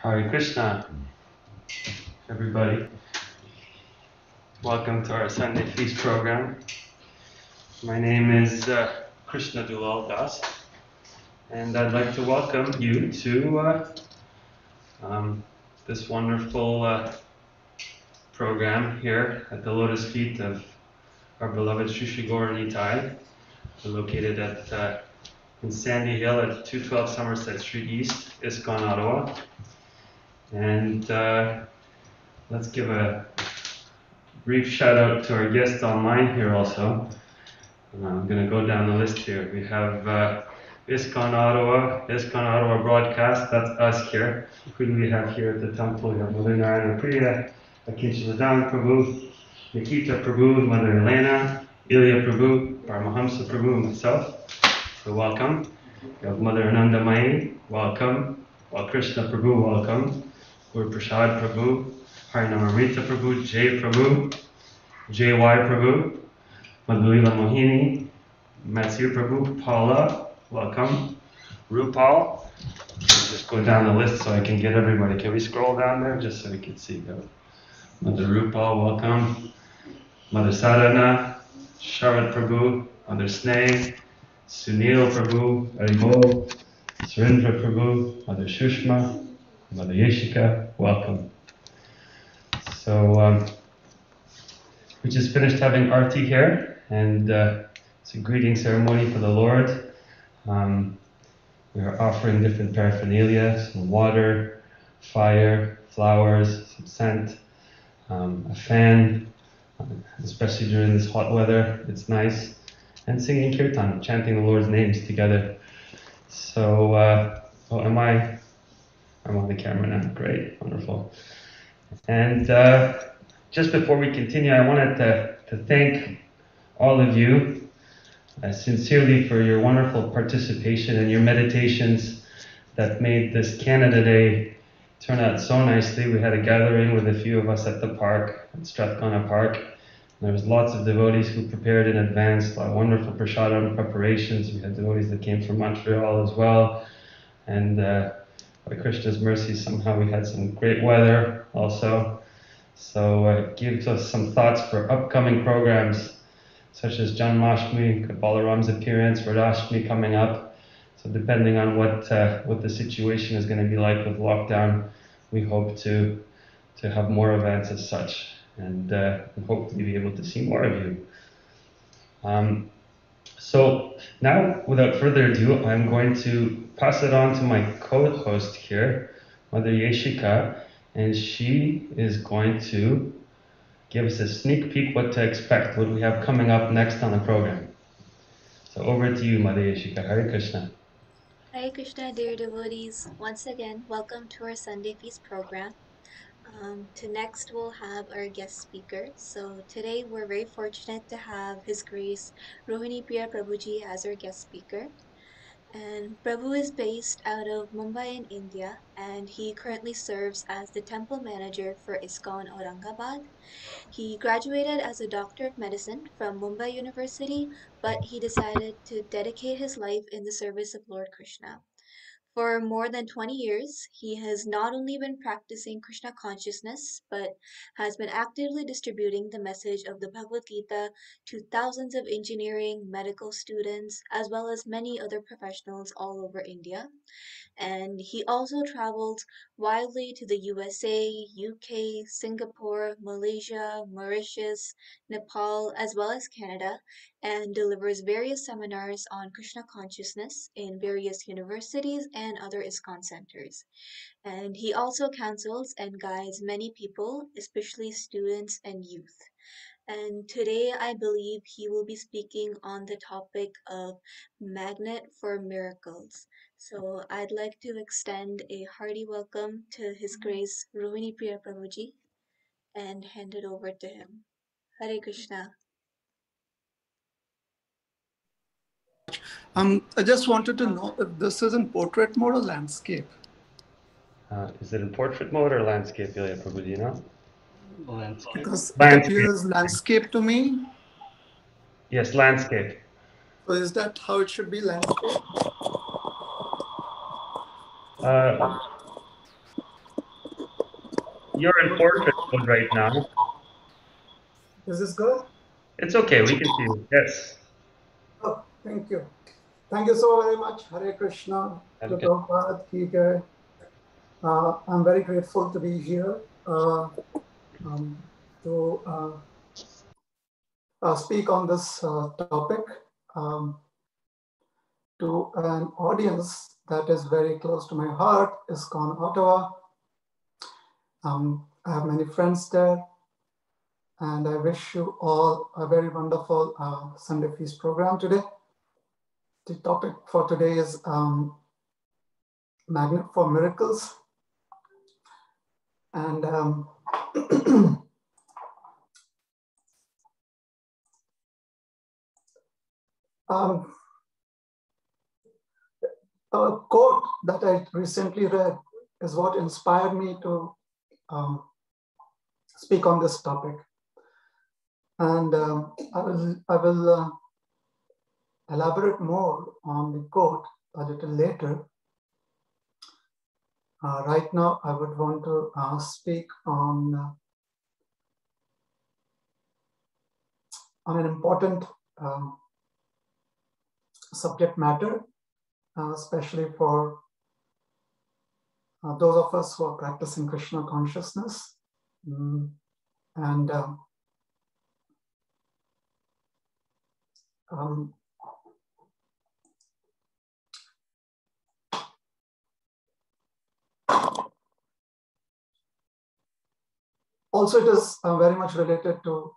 Hare Krishna, everybody. Welcome to our Sunday Feast program. My name is Krishna Dulal Das, and I'd like to welcome you to this wonderful program here at the lotus feet of our beloved Sri Sri Gaura Nitai. We're located in Sandy Hill at 212 Somerset Street East, ISKCON, Ottawa. And let's give a brief shout out to our guests online here also. And I'm going to go down the list here. We have ISKCON Ottawa broadcast, that's us here. Who do we have here at the temple? We have Mother Rohini Priya Prabhu, Nikita Prabhu, Mother Elena, Ilya Prabhu, Paramahamsa Prabhu, and myself. So welcome. We have Mother Anandamayi, welcome. Krishna Prabhu, welcome. Guru Prasad Prabhu, Harinamrita Prabhu, Jay Prabhu, J.Y. Prabhu, Madhulila Mohini, Matsir Prabhu, Paula, welcome. Rupal, just go down the list so I can get everybody. Can we scroll down there just so we can see? Mother Rupal, welcome. Mother Sadhana, Sharad Prabhu, Mother Sneh, Sunil Prabhu, Arimo, Surendra Prabhu, Mother Shushma, Mother Yeshika, welcome. So we just finished having Arti here, and it's a greeting ceremony for the Lord. We are offering different paraphernalia, some water, fire, flowers, some scent, a fan, especially during this hot weather, it's nice, and singing kirtan, chanting the Lord's names together. So, I'm on the camera now, great, wonderful. And just before we continue, I wanted to thank all of you sincerely for your wonderful participation and your meditations that made this Canada Day turn out so nicely. We had a gathering with a few of us at the park, at Strathcona Park. There was lots of devotees who prepared in advance, wonderful prasadam preparations. We had devotees that came from Montreal as well. And by Krishna's mercy, somehow we had some great weather also. So it gives us some thoughts for upcoming programs, such as Janmashtami, Balaram's appearance, Radhashtami coming up. So depending on what the situation is going to be like with lockdown, we hope to have more events as such, and hopefully be able to see more of you. So now, without further ado, I'm going to pass it on to my co-host here, Mother Yeshika, and she is going to give us a sneak peek what to expect, what we have coming up next on the program. So over to you, Mother Yeshika. Hare Krishna. Hare Krishna, dear devotees. Once again, welcome to our Sunday Feast program. Next, we'll have our guest speaker. So today, we're very fortunate to have His Grace Rohini Priya Prabhuji as our guest speaker. And Prabhu is based out of Mumbai in India, and he currently serves as the temple manager for ISKCON Aurangabad. He graduated as a doctor of medicine from Mumbai University, but he decided to dedicate his life in the service of Lord Krishna. For more than 20 years, he has not only been practicing Krishna consciousness, but has been actively distributing the message of the Bhagavad Gita to thousands of engineering, medical students, as well as many other professionals all over India. And he also traveled widely to the USA, UK, Singapore, Malaysia, Mauritius, Nepal, as well as Canada, and delivers various seminars on Krishna consciousness in various universities and other ISKCON centers. And he also counsels and guides many people, especially students and youth. And today I believe he will be speaking on the topic of magnet for miracles. So I'd like to extend a hearty welcome to His Grace Rohini Priya Prabhuji and hand it over to him. Hare Krishna. I just wanted to know if this is in portrait mode or landscape. Is it in portrait mode or landscape, Ilya Prabhu? Do you know? Landscape. Because Landscape. it appears landscape to me. Yes, landscape. So is that how it should be, landscape? You're in portrait mode right now. Is this good? It's okay. We can see you. Yes. Oh, thank you. Thank you so very much. Hare Krishna. Have a good- Prabhupada ki jai. I'm very grateful to be here to speak on this topic to an audience that is very close to my heart, ISKCON Ottawa. I have many friends there, and I wish you all a very wonderful Sunday Feast program today. The topic for today is Magnet for Miracles. And a quote that I recently read is what inspired me to speak on this topic. And I will elaborate more on the quote a little later. Right now, I would want to speak on an important subject matter, especially for those of us who are practicing Krishna consciousness. And also, it is very much related to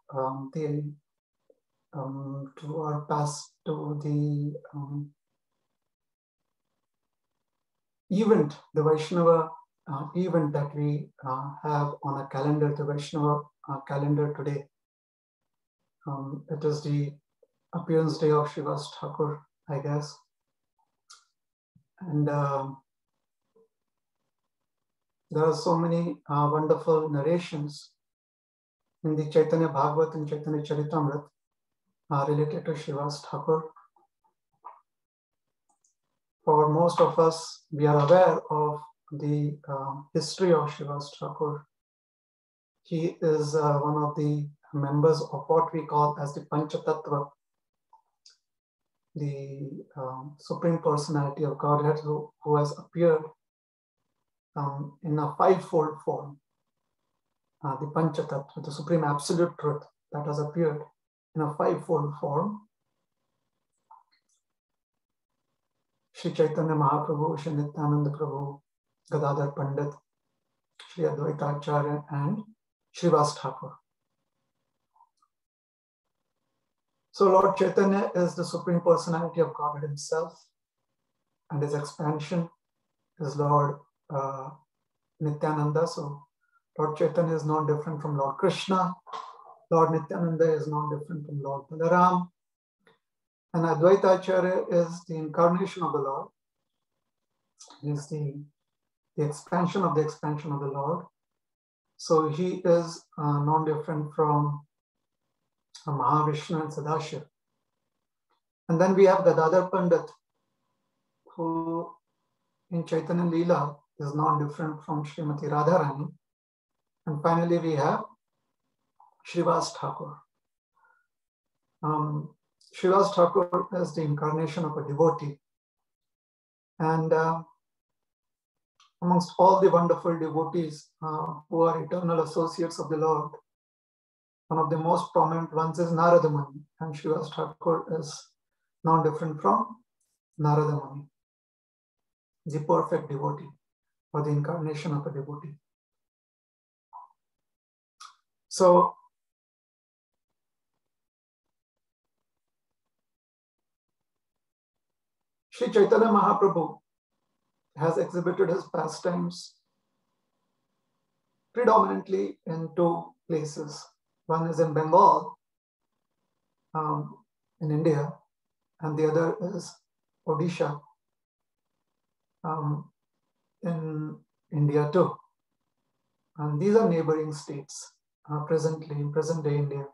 to our past, to the event, the Vaishnava event that we have on a calendar, the Vaishnava calendar today. It is the appearance day of Srivas Thakura, I guess. And there are so many wonderful narrations in the Chaitanya Bhagavat and Chaitanya Charitamrita related to Srivas Thakura. For most of us, we are aware of the history of Srivas Thakura. He is one of the members of what we call as the Panchatattva, the Supreme Personality of Godhead who has appeared in a fivefold form. The Panchatattva, the Supreme Absolute Truth that has appeared in a fivefold form. Sri Chaitanya Mahaprabhu, Sri Nityananda Prabhu, Gadadhar Pandit, Sri Advaita Acharya, and Srivas Thakura. So Lord Chaitanya is the Supreme Personality of Godhead himself, and his expansion is Lord Nityananda. So Lord Chaitanya is not different from Lord Krishna. Lord Nityananda is not different from Lord Balaram. And Advaita Acharya is the incarnation of the Lord. He is the expansion of the Lord. So he is non different from Mahavishnu and Sadashiv. And then we have Gadadhar Pandit, who in Chaitanya Leela is not different from Srimati Radharani. And finally, we have Srivas Thakura. Srivas Thakura is the incarnation of a devotee. And amongst all the wonderful devotees who are eternal associates of the Lord, one of the most prominent ones is Narada Muni, and Srivas Thakura is not different from Narada Muni, the perfect devotee or the incarnation of a devotee. So, Sri Chaitanya Mahaprabhu has exhibited his pastimes predominantly in two places. One is in Bengal, in India, and the other is Odisha, in India too. And these are neighboring states presently, in present day India.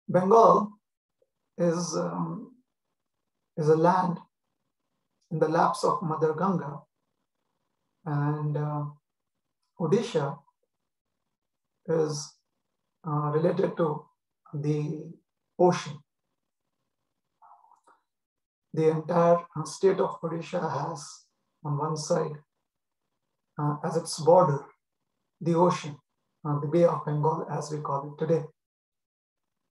Bengal is a land in the laps of Mother Ganga, And Odisha is related to the ocean. The entire state of Odisha has on one side as its border the ocean, the Bay of Bengal as we call it today.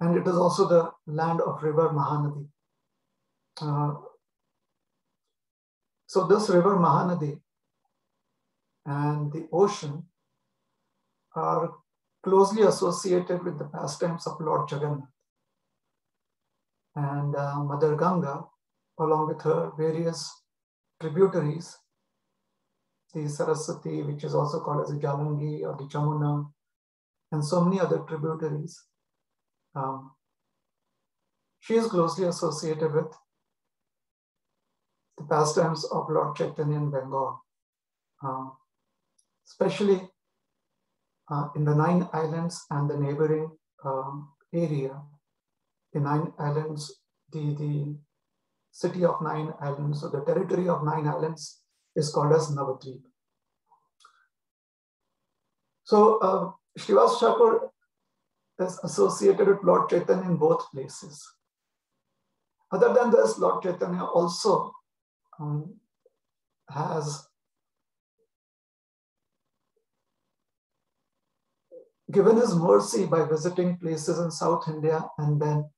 And it is also the land of river Mahanadi. So this river Mahanadi and the ocean are closely associated with the pastimes of Lord Jagannath. And Mother Ganga, along with her various tributaries, the Saraswati, which is also called as the Jalangi or the Jamuna, and so many other tributaries, she is closely associated with the pastimes of Lord Chaitanya in Bengal, especially in the 9 islands and the neighboring area. The 9 islands, the city of 9 islands, or the territory of 9 islands is called as Navadvip. So Srivas Thakura is associated with Lord Chaitanya in both places. Other than this, Lord Chaitanya also has given his mercy by visiting places in South India, and then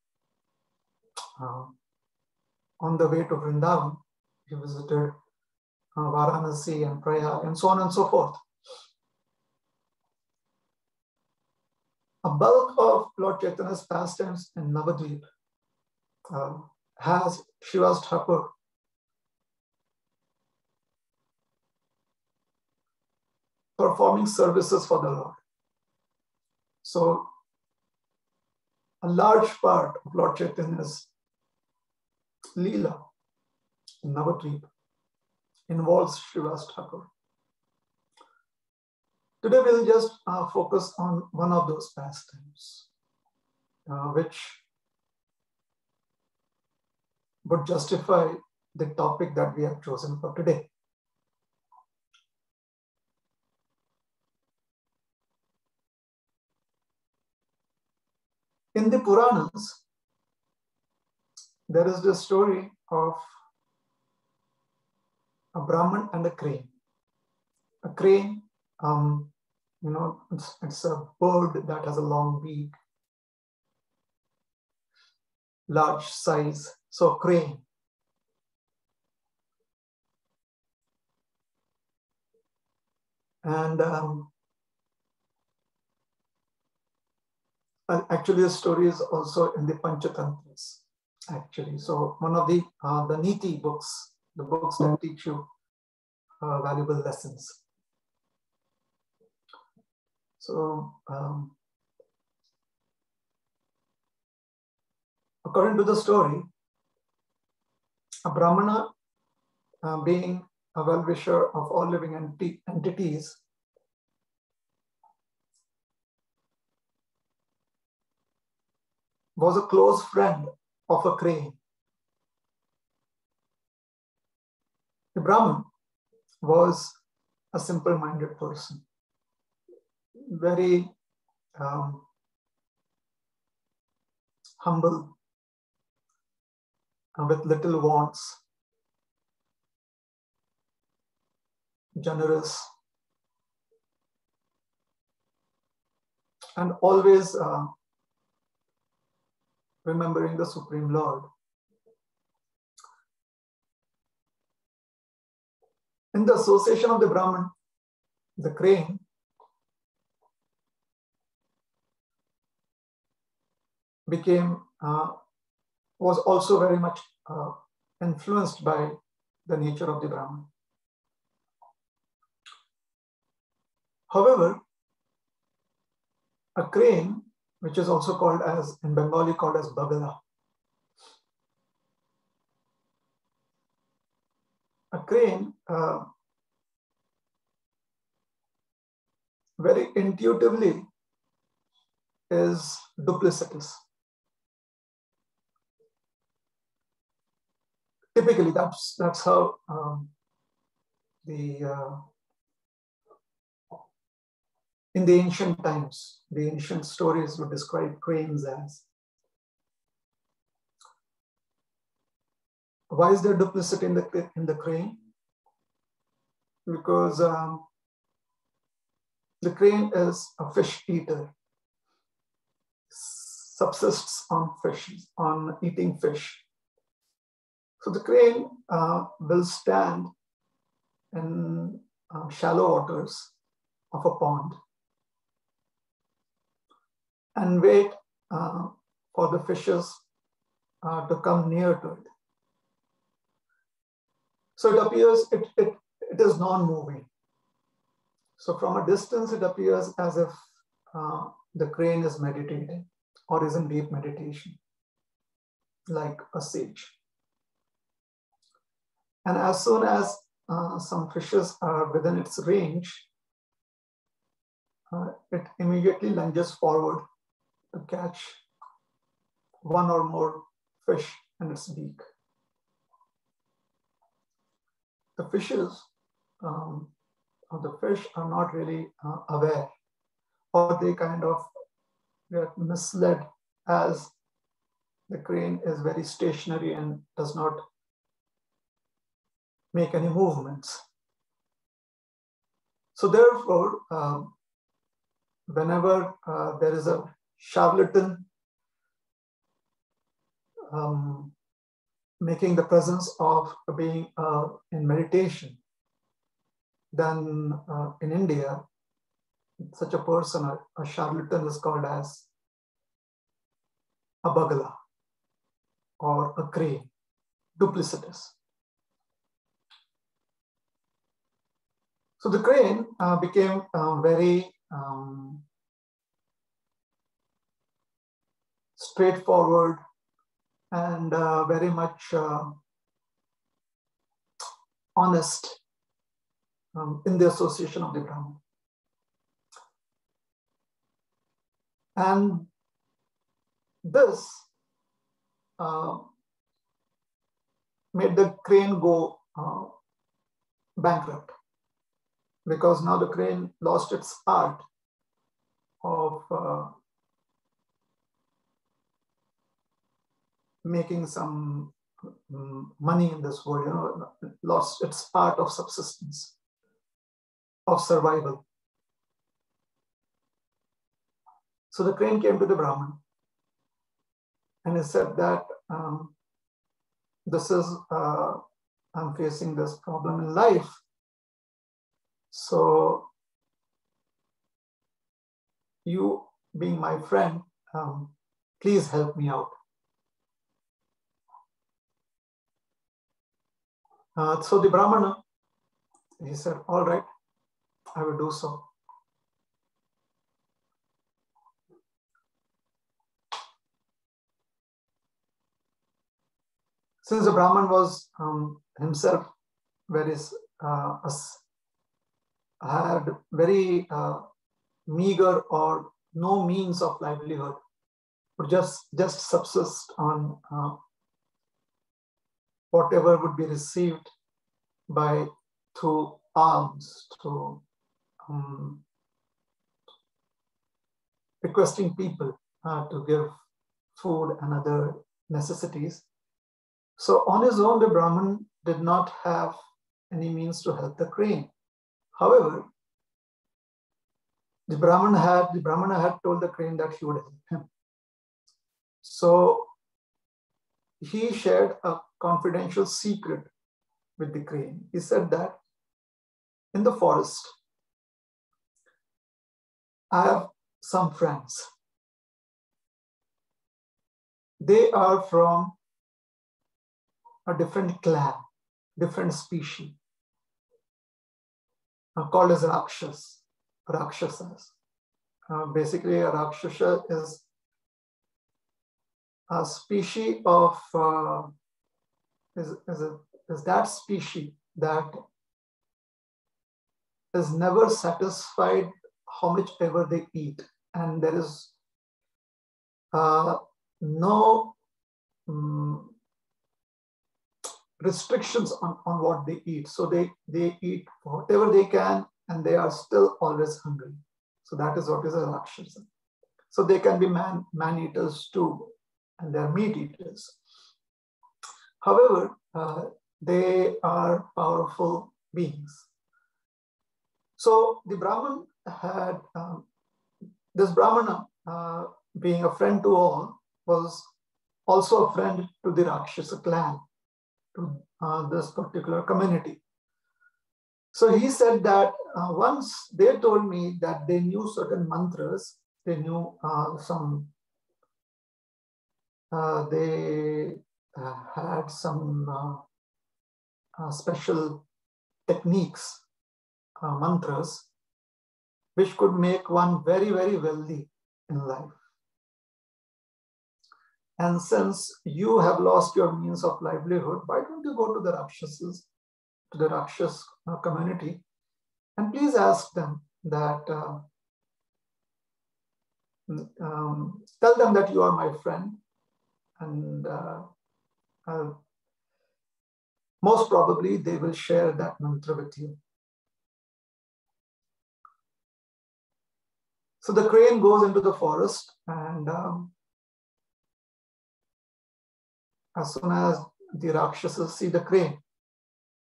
on the way to Vrindavan, he visited Varanasi and Prayag and so on and so forth. A bulk of Lord Chaitanya's pastimes in Navadvip has Srivas Thakura performing services for the Lord. So a large part of Lord Chaitanya's Leela in Navadvip involves Srivas Thakura. Today we'll just focus on one of those pastimes, which would justify the topic that we have chosen for today. In the Puranas, there is the story of a Brahman and a crane. A crane, it's a bird that has a long beak, large size, so crane. And actually, the story is also in the Panchatantras. Actually, so one of the Niti books, the books that teach you valuable lessons. So, according to the story, a Brahmana, being a well-wisher of all living entities, was a close friend of a crane. The Brahman was a simple-minded person, very humble, with little wants, generous, and always remembering the Supreme Lord. In the association of the Brahman, the crane was also very much influenced by the nature of the Brahman. However, a crane, which is also called as, in Bengali, called as bagala. A crane very intuitively is duplicitous. Typically, that's how the in the ancient times, the ancient stories would describe cranes as. Why is there duplicity in the crane? Because the crane is a fish eater, subsists on fish, on eating fish. So the crane will stand in shallow waters of a pond and wait for the fishes to come near to it. So it appears it is non-moving. So from a distance, it appears as if the crane is meditating or is in deep meditation, like a sage. And as soon as some fishes are within its range, it immediately lunges forward to catch one or more fish in its beak. The fishes or the fish are not really aware, or they kind of get misled as the crane is very stationary and does not make any movements. So therefore, whenever there is a charlatan making the presence of being in meditation, then in India, such a person, a charlatan, is called as a bagala or a crane, duplicitous. So the crane became very straightforward and very much honest in the association of the Brahman. And this made the crane go bankrupt, because now the crane lost its art of making some money in this world, lost its art of subsistence, of survival. So the crane came to the Brahman and he said that I'm facing this problem in life. So you being my friend, please help me out. So the Brahmana, he said, all right, I will do so. Since the Brahman was himself had very meager or no means of livelihood, would just subsist on whatever would be received through alms, through requesting people to give food and other necessities. So on his own, the Brahman did not have any means to help the crane. However, the Brahmana had told the crane that he would help him. So he shared a confidential secret with the crane. He said that in the forest, I have some friends. They are from a different clan, different species, called as Rakshasas. Basically, a Rakshasa is a species of is that species that is never satisfied how much ever they eat, and there is no restrictions on what they eat. So they eat whatever they can, and they are still always hungry. So that is what is a Rakshasa. So they can be man-eaters too, and they are meat-eaters. However, they are powerful beings. So the Brahman had, this Brahmana, being a friend to all, was also a friend to the Rakshasa clan, to this particular community. So he said that once they told me that they knew certain mantras, they knew they had some special techniques, mantras, which could make one very, very wealthy in life. And since you have lost your means of livelihood, why don't you go to the Rakshasas, to the Rakshas community, and please ask them that, tell them that you are my friend, and most probably they will share that mantra with you. So the crane goes into the forest, and as soon as the Rakshasas see the crane,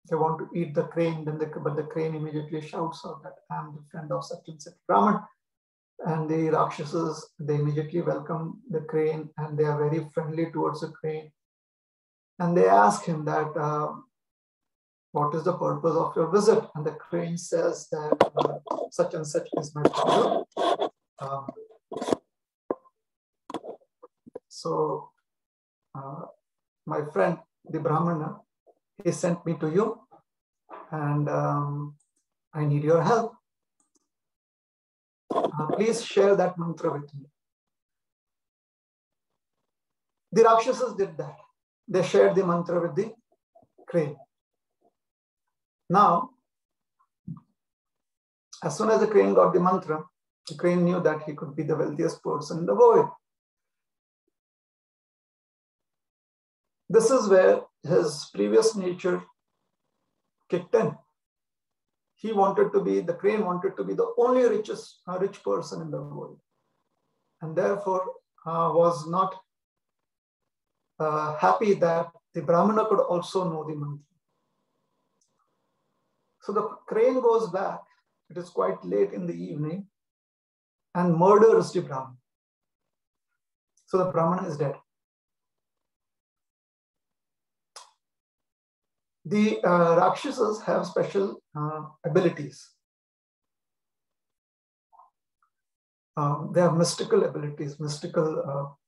they want to eat the crane, but the crane immediately shouts out that I am the friend of such and such Brahman. And the Rakshasas, they immediately welcome the crane, and they are very friendly towards the crane. And they ask him that, what is the purpose of your visit? And the crane says that such and such is my father. So my friend, the Brahmana, he sent me to you, and I need your help. Please share that mantra with me. The Rakshasas did that. They shared the mantra with the crane. Now, as soon as the crane got the mantra, the crane knew that he could be the wealthiest person in the world. This is where his previous nature kicked in. He wanted to be, the crane wanted to be the only rich person in the world, and therefore was not happy that the Brahmana could also know the mantra. So the crane goes back, it is quite late in the evening, and murders the Brahmana. So the Brahmana is dead. The Rakshasas have special abilities. They have mystical abilities, mystical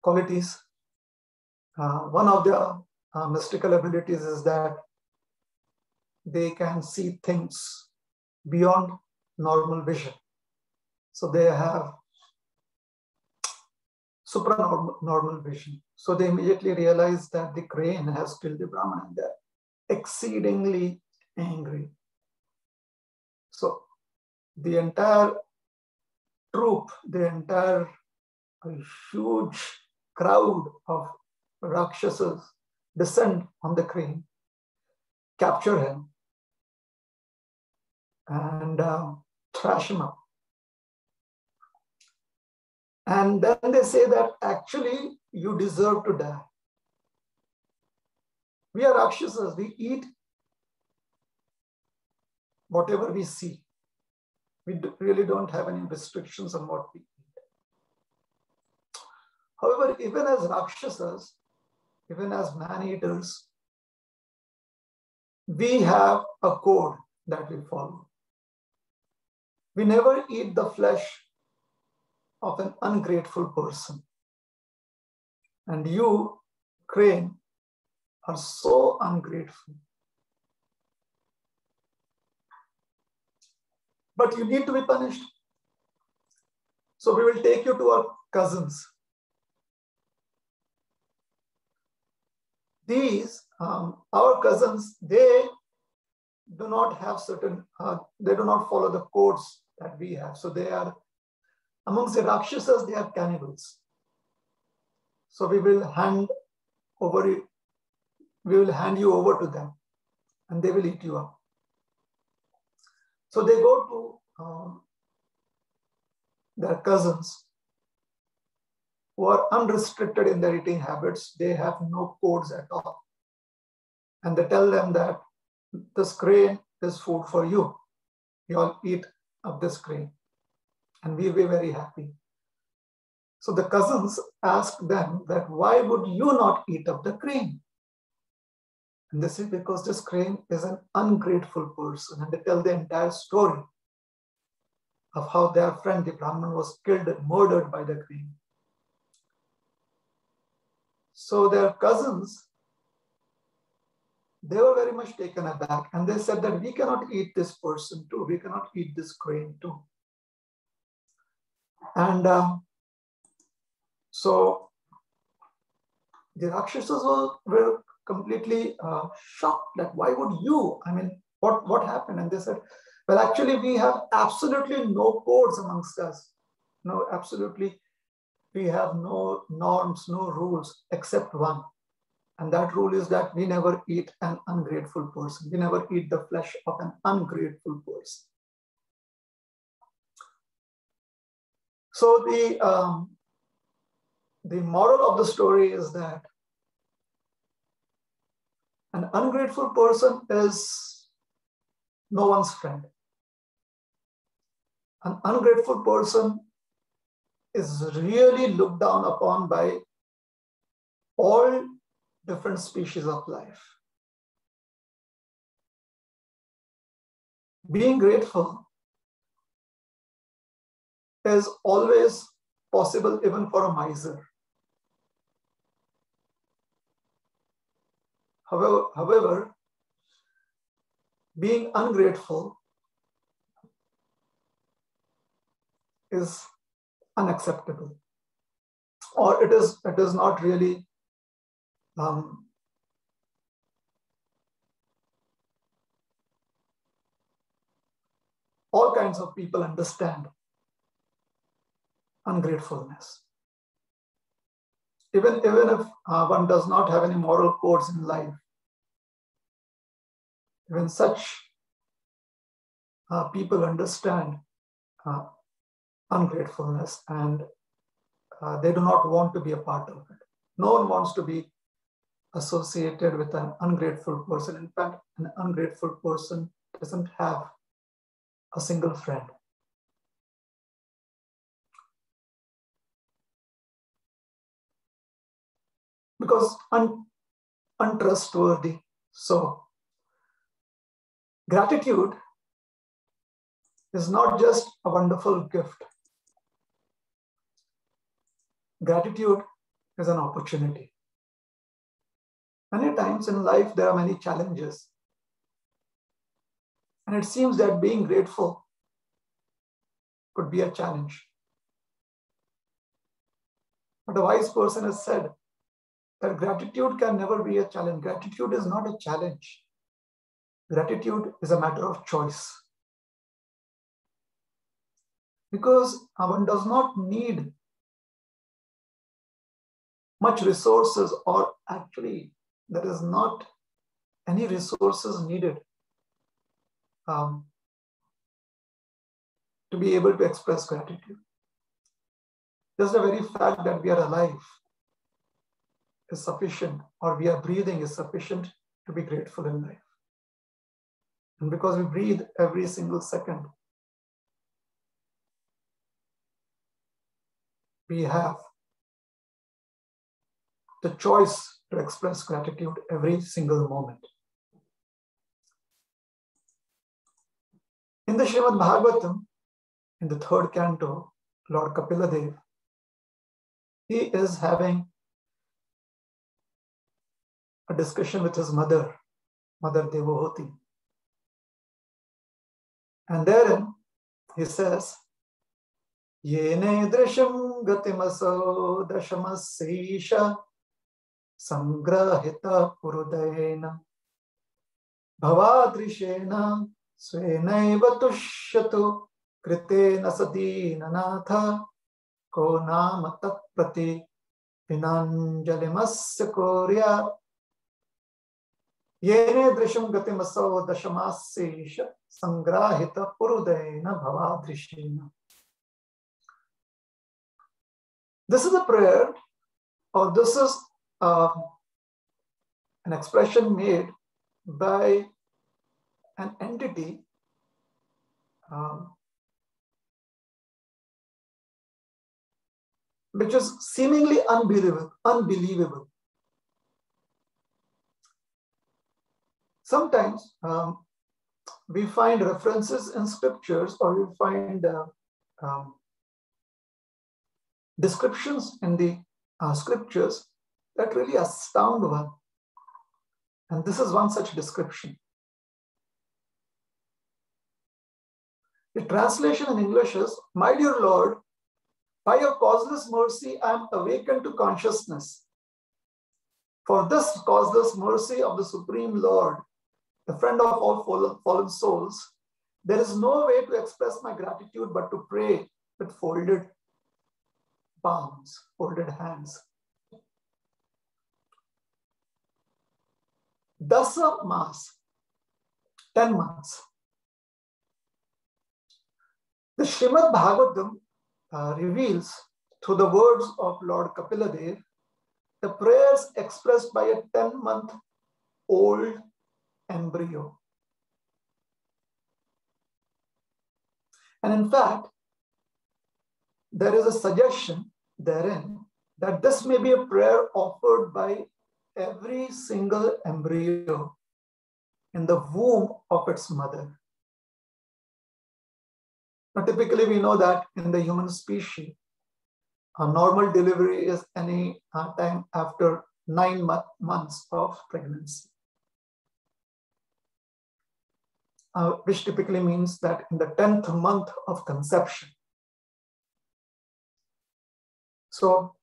qualities. One of their mystical abilities is that they can see things beyond normal vision. So they have supranormal vision. So they immediately realize that the crane has killed the Brahmana, and they're exceedingly angry. So the entire troop, the entire huge crowd of Rakshasas descend on the crane, capture him, and trash him up. And then they say that actually you deserve to die. We are Rakshasas, we eat whatever we see. We really don't have any restrictions on what we eat. However, even as Rakshasas, even as man-eaters, we have a code that we follow. We never eat the flesh of an ungrateful person. And you, crane, are so ungrateful. But you need to be punished. So we will take you to our cousins. These, our cousins, they do not have certain, they do not follow the codes that we have. So they are, amongst the Rakshasas, they are cannibals. So we will hand you over to them, and they will eat you up. So they go to their cousins who are unrestricted in their eating habits. They have no codes at all. And they tell them that this grain is food for you. You all eat of this grain and we'll be very happy. So the cousins ask them that why would you not eat of the grain? And they say because this grain is an ungrateful person. And they tell the entire story of how their friend, the Brahman, was killed and murdered by the grain. So their cousins, they were very much taken aback. And they said that we cannot eat this person too. We cannot eat this grain too. And so the Rakshasas were completely shocked. Like, why would you? I mean, what happened? And they said, well, actually, we have absolutely no codes amongst us. No, absolutely. We have no norms, no rules, except one. And that rule is that we never eat an ungrateful person. We never eat the flesh of an ungrateful person. So the moral of the story is that an ungrateful person is no one's friend. An ungrateful person is really looked down upon by all different species of life. Being grateful is always possible even for a miser. However, being ungrateful is unacceptable, or it is not really all kinds of people understand ungratefulness. Even if one does not have any moral codes in life, even such people understand ungratefulness, and they do not want to be a part of it. No one wants to be associated with an ungrateful person. In fact, an ungrateful person doesn't have a single friend. Because untrustworthy. So gratitude is not just a wonderful gift. Gratitude is an opportunity. Many times in life, there are many challenges. And it seems that being grateful could be a challenge. But a wise person has said that gratitude can never be a challenge. Gratitude is not a challenge. Gratitude is a matter of choice. Because one does not need much resources, or actually there is not any resources needed to be able to express gratitude. Just the very fact that we are alive is sufficient, or we are breathing is sufficient to be grateful in life. And because we breathe every single second, we have the choice to express gratitude every single moment. In the Srimad Bhagavatam, in the 3rd canto, Lord Kapiladev, he is having a discussion with his mother, Mother Devohuti. And therein he says, Yene drisham gatimaso dashamasisha sangrahita purudayena bhavadrishena svenaiva tushyatu kritena sadinanatha ko nama tat prati vinanjalimasya korya. Yene drisham gatimaso dashamasesha sangrahita purudena bhavadrishena. This is a prayer, or this is an expression made by an entity which is seemingly unbelievable. Sometimes we find references in scriptures, or we find descriptions in the scriptures that really astound one. And this is one such description. The translation in English is, "My dear Lord, by your causeless mercy, I am awakened to consciousness. For this causeless mercy of the Supreme Lord, the friend of all fallen souls, there is no way to express my gratitude but to pray with folded palms, folded hands. Dasa Mas, 10 months. The Srimad Bhagavatam reveals through the words of Lord Kapiladev the prayers expressed by a 10-month-old embryo. And in fact, there is a suggestion therein that this may be a prayer offered by every single embryo in the womb of its mother. Now, typically, we know that in the human species, a normal delivery is any time after 9 months of pregnancy, which typically means that in the 10th month of conception. So,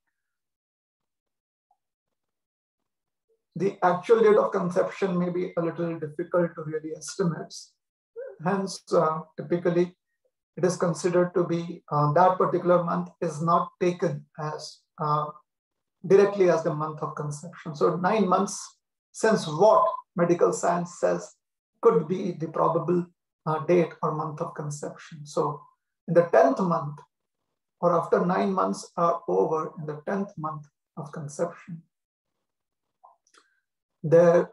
the actual date of conception may be a little difficult to really estimate. Hence, typically, it is considered to be that particular month is not taken as directly as the month of conception. So 9 months, since what medical science says could be the probable date or month of conception. So in the 10th month, or after 9 months are over, in the 10th month of conception, there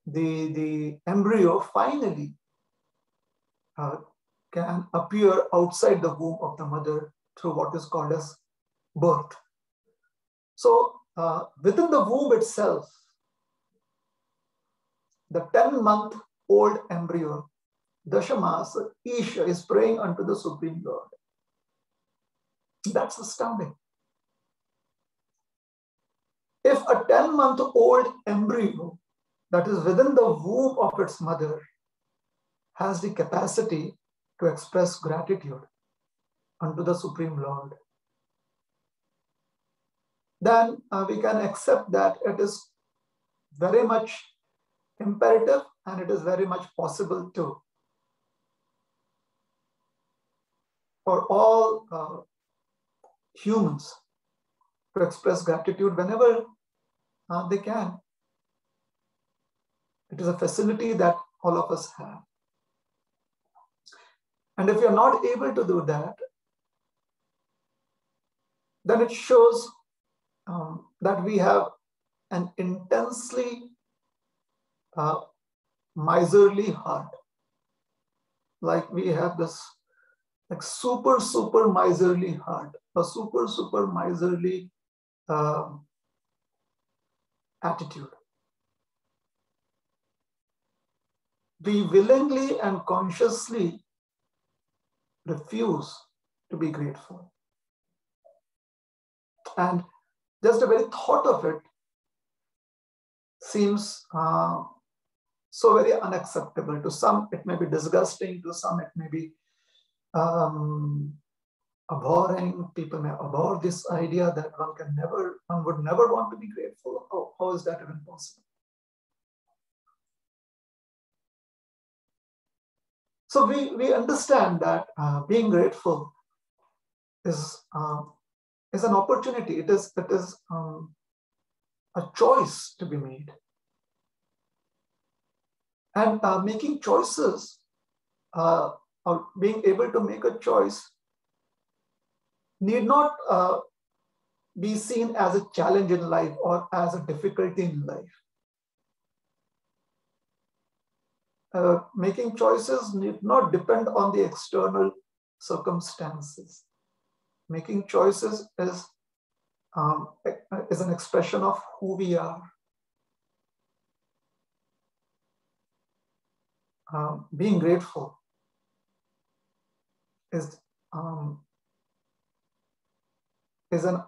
the embryo finally can appear outside the womb of the mother through what is called as birth. So within the womb itself, the 10-month-old embryo, Dashamas, Isha, is praying unto the Supreme Lord. That's astounding. If a 10-month-old embryo that is within the womb of its mother has the capacity to express gratitude unto the Supreme Lord, then we can accept that it is very much imperative and it is very much possible too for all humans to express gratitude whenever they can. It is a facility that all of us have. And if you're not able to do that, then it shows that we have an intensely miserly heart. Like we have this like super miserly heart, a super miserly attitude. We willingly and consciously refuse to be grateful. And just the very thought of it seems so very unacceptable. To some, it may be disgusting. To some, it may be abhorring. People may abhor this idea that one would never want to be grateful. How is that even possible? So we understand that being grateful is an opportunity. It is a choice to be made. And making choices, or being able to make a choice, need not be seen as a challenge in life or as a difficulty in life. Making choices need not depend on the external circumstances. Making choices is an expression of who we are. Being grateful is an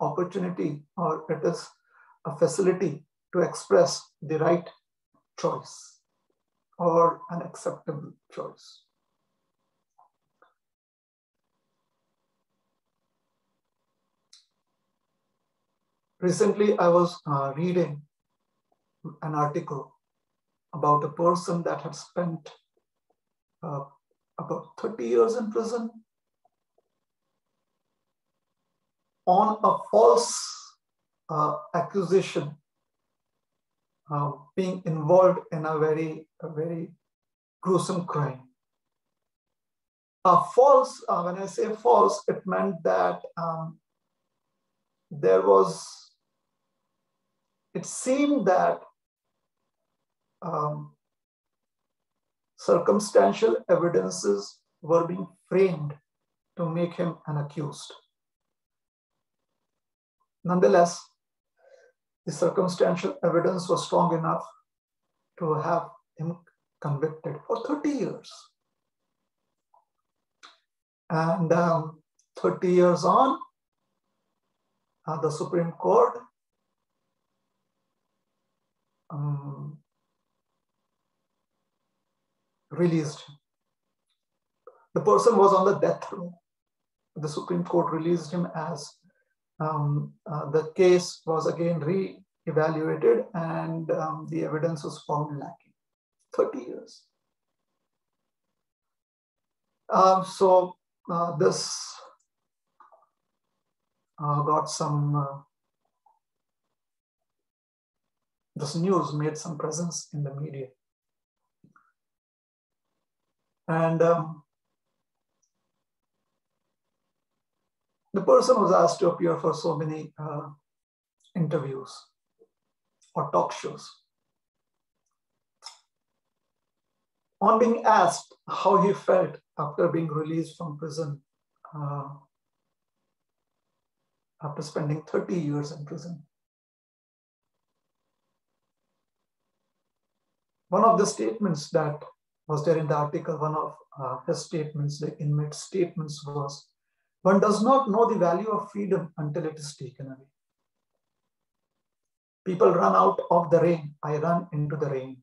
opportunity, or it is a facility to express the right choice or an acceptable choice. Recently, I was reading an article about a person that had spent about 30 years in prison on a false accusation, being involved in a very gruesome crime. False, when I say false, it meant that it seemed that circumstantial evidences were being framed to make him an accused. Nonetheless, the circumstantial evidence was strong enough to have him convicted for 30 years. And 30 years on, the Supreme Court released him. The person was on the death row. The Supreme Court released him as the case was again re-evaluated, and the evidence was found lacking. 30 years. This got some, this news made some presence in the media. And the person was asked to appear for so many interviews or talk shows. On being asked how he felt after being released from prison, after spending 30 years in prison, one of the statements that was there in the article, one of his statements, the inmate's statements was, "One does not know the value of freedom until it is taken away. People run out of the rain. I run into the rain.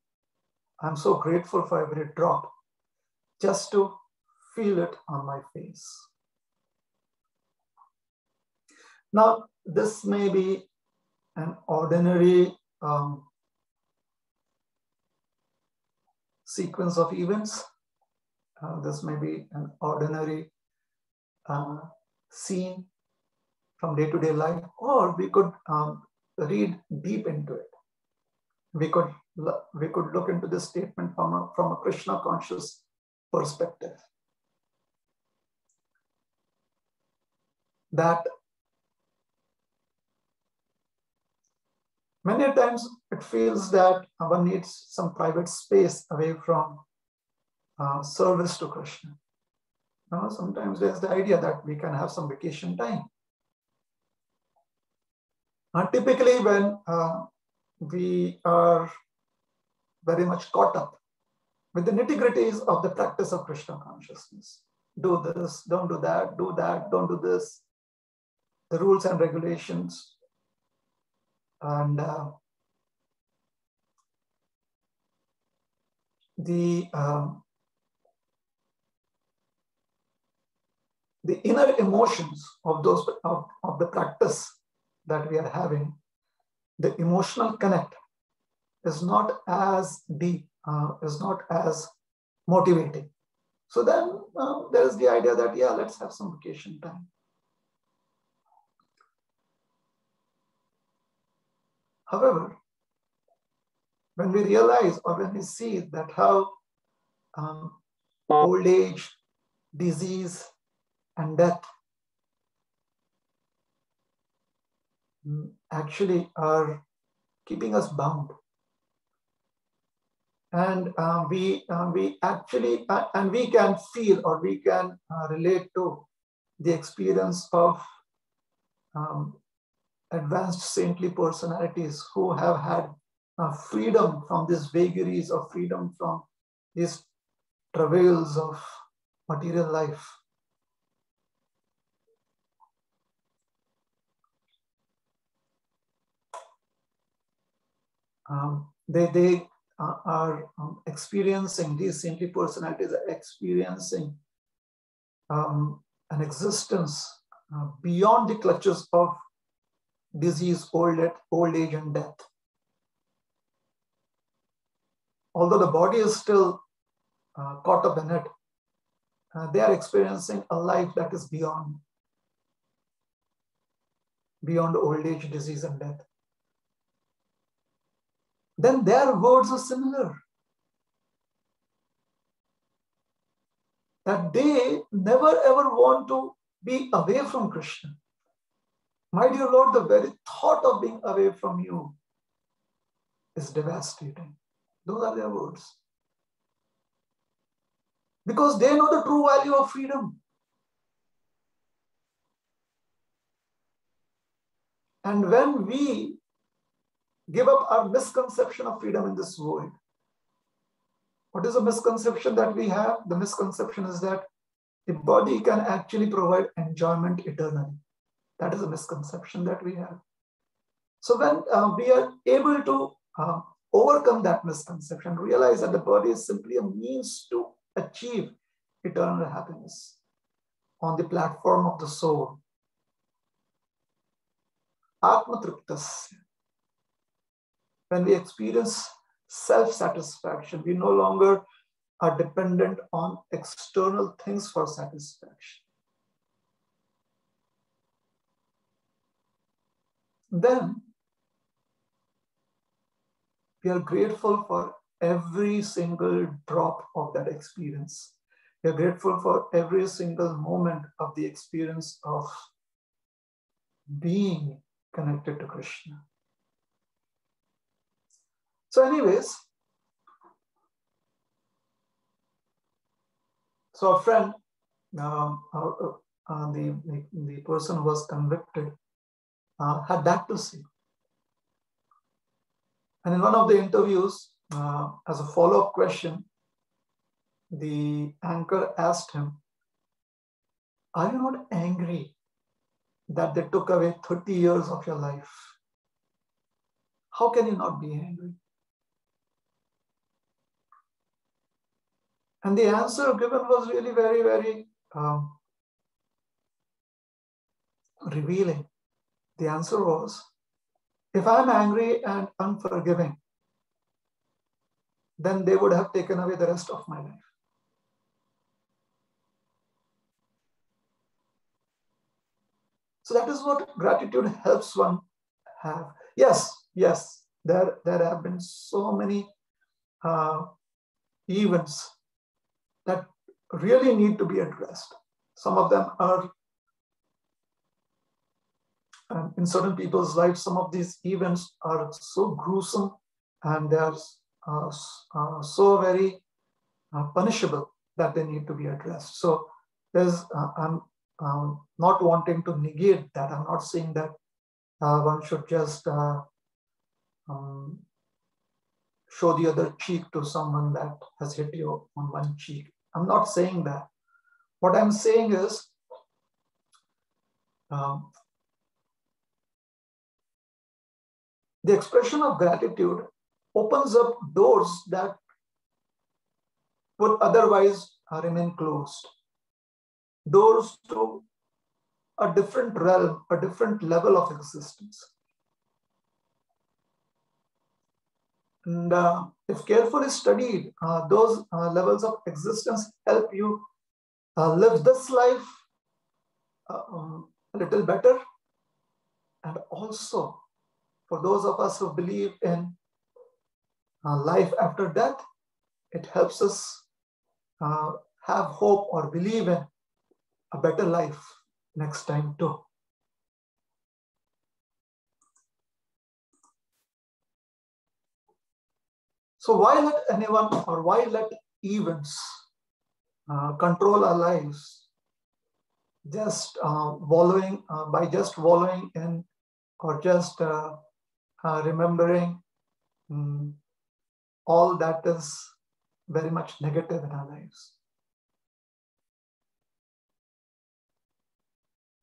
I'm so grateful for every drop, just to feel it on my face." Now, this may be an ordinary sequence of events. This may be an ordinary scene from day-to-day life, or we could read deep into it. We could look into this statement from a Krishna conscious perspective. That many times it feels that one needs some private space away from service to Krishna. Sometimes there's the idea that we can have some vacation time. Typically, when we are very much caught up with the nitty-gritties of the practice of Krishna consciousness. Do this, don't do that, don't do this. The rules and regulations. And the inner emotions of those of the practice that we are having, the emotional connect is not as deep, is not as motivating. So then there is the idea that, yeah, let's have some vacation time. However, when we realize or when we see that how old age, disease, and death actually are keeping us bound, and we actually and we can feel or we can relate to the experience of advanced saintly personalities who have had freedom from these vagaries of freedom from these travails of material life. They are experiencing, these saintly personalities are experiencing an existence beyond the clutches of disease, old age, and death. Although the body is still caught up in it, they are experiencing a life that is beyond old age, disease, and death. Then their words are similar. That they never ever want to be away from Krishna. My dear Lord, the very thought of being away from you is devastating. Those are their words. Because they know the true value of freedom. And when we give up our misconception of freedom in this world, what is the misconception that we have? The misconception is that the body can actually provide enjoyment eternally. That is a misconception that we have. So when we are able to overcome that misconception, realize that the body is simply a means to achieve eternal happiness on the platform of the soul. Atma Triptasya. When we experience self-satisfaction, we no longer are dependent on external things for satisfaction. Then we are grateful for every single drop of that experience. We are grateful for every single moment of the experience of being connected to Krishna. So anyways, so a friend, the person who was convicted, had that to say. And in one of the interviews, as a follow-up question, the anchor asked him, are you not angry that they took away 30 years of your life? How can you not be angry? And the answer given was really very, very revealing. The answer was, if I'm angry and unforgiving, then they would have taken away the rest of my life. So that is what gratitude helps one have. Yes, there have been so many events that really need to be addressed. Some of them are in certain people's lives, some of these events are so gruesome and they are so very punishable that they need to be addressed. So I'm not wanting to negate that. I'm not saying that one should just show the other cheek to someone that has hit you on one cheek. I'm not saying that. What I'm saying is the expression of gratitude opens up doors that would otherwise remain closed. Doors to a different realm, a different level of existence. And if carefully studied, those levels of existence help you live this life a little better, and also For those of us who believe in life after death, it helps us have hope or believe in a better life next time too. So why let anyone or why let events control our lives just wallowing in or just remembering all that is very much negative in our lives?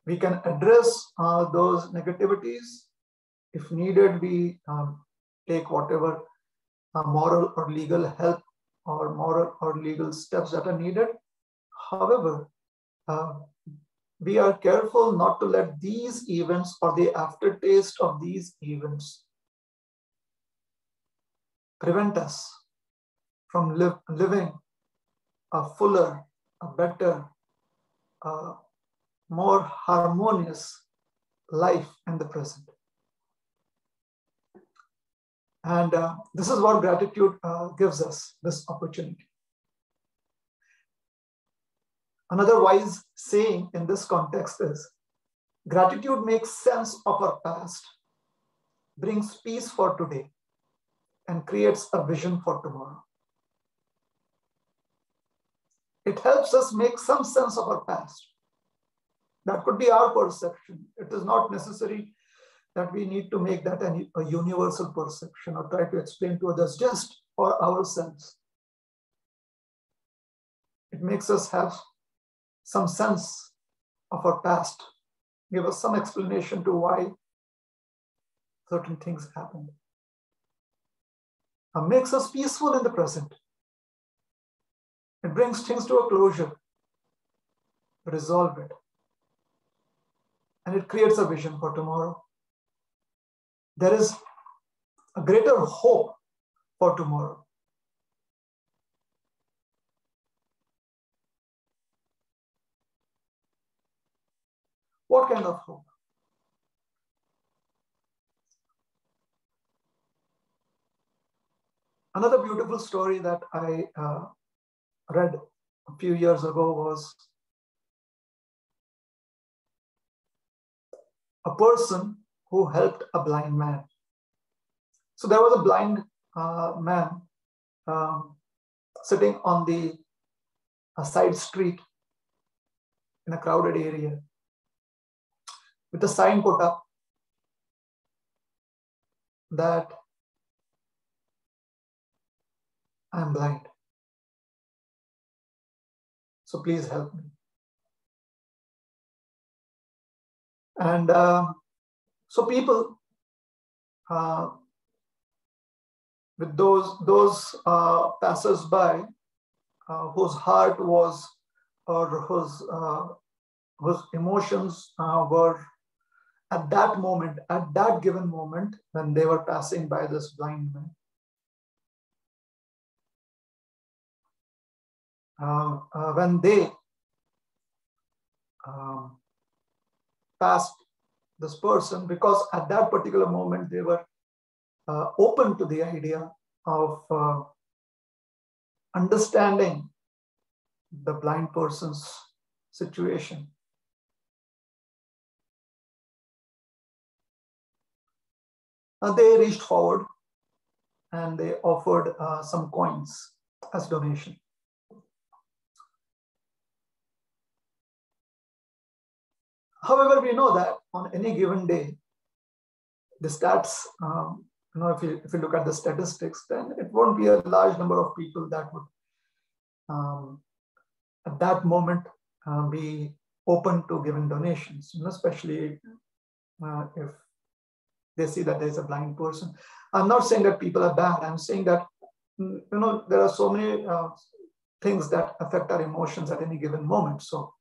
We can address those negativities. If needed, we take whatever moral or legal help or moral or legal steps that are needed. However, we are careful not to let these events or the aftertaste of these events prevent us from living a fuller, a better, more harmonious life in the present. And this is what gratitude gives us, this opportunity. Another wise saying in this context is, gratitude makes sense of our past, brings peace for today, and creates a vision for tomorrow. It helps us make some sense of our past. That could be our perception. It is not necessary that we need to make that a universal perception or try to explain to others, just for ourselves. It makes us have some sense of our past, give us some explanation to why certain things happened. It makes us peaceful in the present. It brings things to a closure, resolve it, and it creates a vision for tomorrow. There is a greater hope for tomorrow. What kind of hope? Another beautiful story that I read a few years ago was a person who helped a blind man. So there was a blind man sitting on the side street in a crowded area with a sign put up that I am blind, so please help me. And so people with those passers-by whose heart was, or whose emotions were at that moment, at that given moment when they were passing by this blind man, when they passed this person, because at that particular moment they were open to the idea of understanding the blind person's situation. They reached forward and they offered some coins as donation. However, we know that on any given day, the stats, if you look at the statistics, then it won't be a large number of people that would, at that moment, be open to giving donations, especially if they see that there's a blind person. I'm not saying that people are bad. I'm saying that, there are so many things that affect our emotions at any given moment. So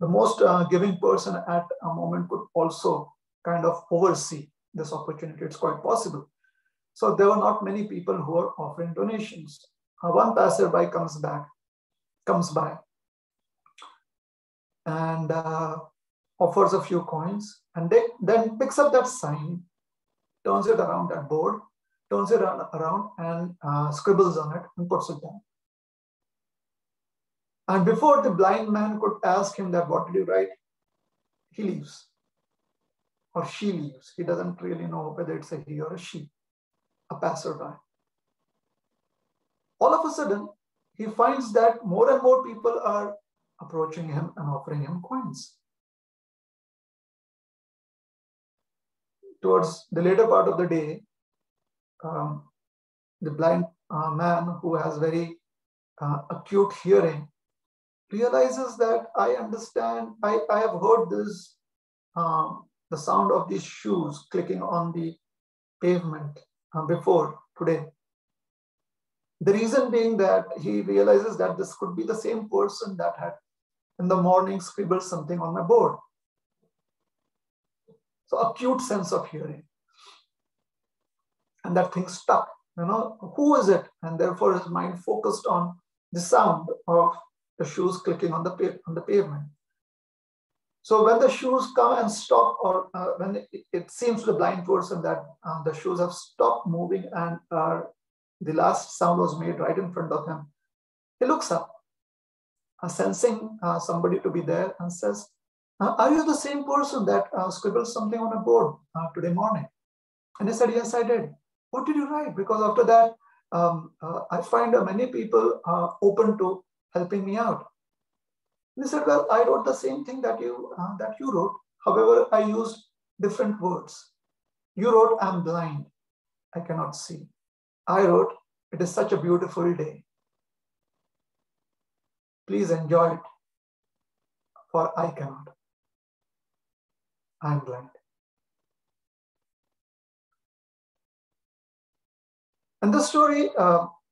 the most giving person at a moment could also kind of oversee this opportunity. It's quite possible. So there were not many people who are offering donations. One passerby comes by and offers a few coins, and then picks up that sign turns it around that board, turns it around and scribbles on it and puts it down. And before the blind man could ask him that, what did you write? He leaves. Or she leaves. He doesn't really know whether it's a he or a she, a passerby. All of a sudden, he finds that more and more people are approaching him and offering him coins. Towards the later part of the day, the blind man who has very acute hearing realizes that I understand, I have heard this, the sound of these shoes clicking on the pavement before today. The reason being that he realizes that this could be the same person that had in the morning scribbled something on my board. So acute sense of hearing. And that thing stuck, who is it? And therefore his mind focused on the sound of the shoes clicking on the pavement. So when the shoes come and stop, or when it seems to the blind person that the shoes have stopped moving and the last sound was made right in front of him, he looks up, sensing somebody to be there, and says, are you the same person that scribbled something on a board today morning? And he said, yes, I did. What did you write? Because after that, I find many people open to helping me out. And he said, well, I wrote the same thing that you wrote. However, I used different words. You wrote, I'm blind. I cannot see. I wrote, it is such a beautiful day. Please enjoy it, for I cannot. I'm blind. And the story,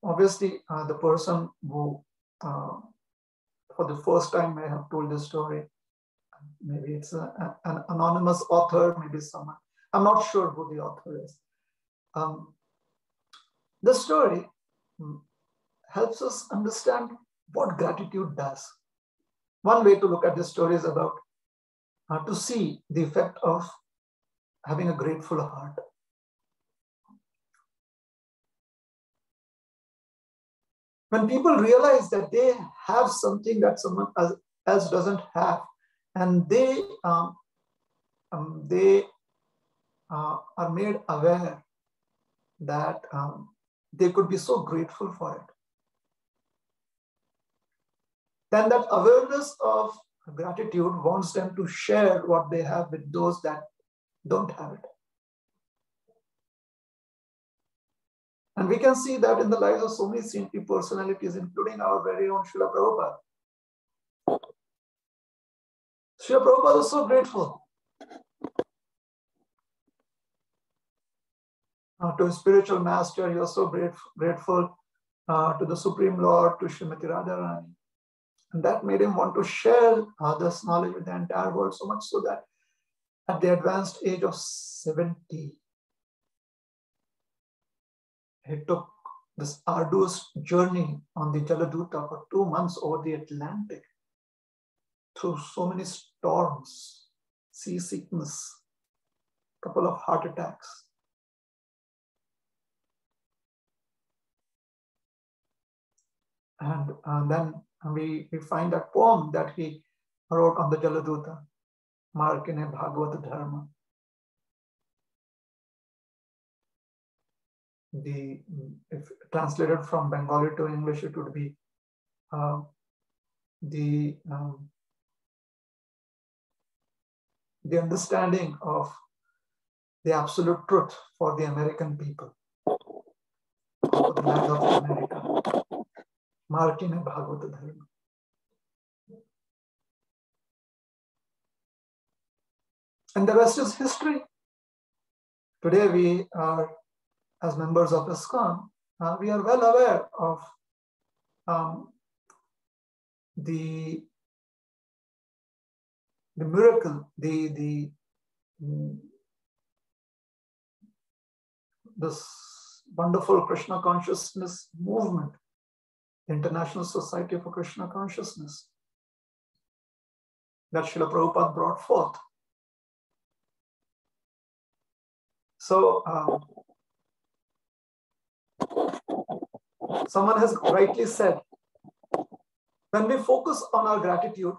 obviously, the person who, for the first time, may have told this story. Maybe it's an anonymous author, maybe someone. I'm not sure who the author is. The story helps us understand what gratitude does. One way to look at this story is about to see the effect of having a grateful heart. When people realize that they have something that someone else doesn't have, and they are made aware that they could be so grateful for it, then that awareness of gratitude wants them to share what they have with those that don't have it. And we can see that in the lives of so many saintly personalities, including our very own Srila Prabhupada. Srila Prabhupada is so grateful to his spiritual master. He was so grateful to the Supreme Lord, to Srimati Radharani. And that made him want to share this knowledge with the entire world, so much so that at the advanced age of 70, he took this arduous journey on the Jaladuta for 2 months over the Atlantic, through so many storms, seasickness, couple of heart attacks. And then we find that poem that he wrote on the Jaladuta, Markine Bhagavata Dharma. If translated from Bengali to English, it would be the understanding of the absolute truth for the American people, for the land of America. Markine Bhagavata Dharma. And the rest is history. Today we are, as members of ISKCON, we are well aware of the miracle, this wonderful Krishna consciousness movement, the International Society for Krishna Consciousness, that Srila Prabhupada brought forth. So someone has rightly said, when we focus on our gratitude,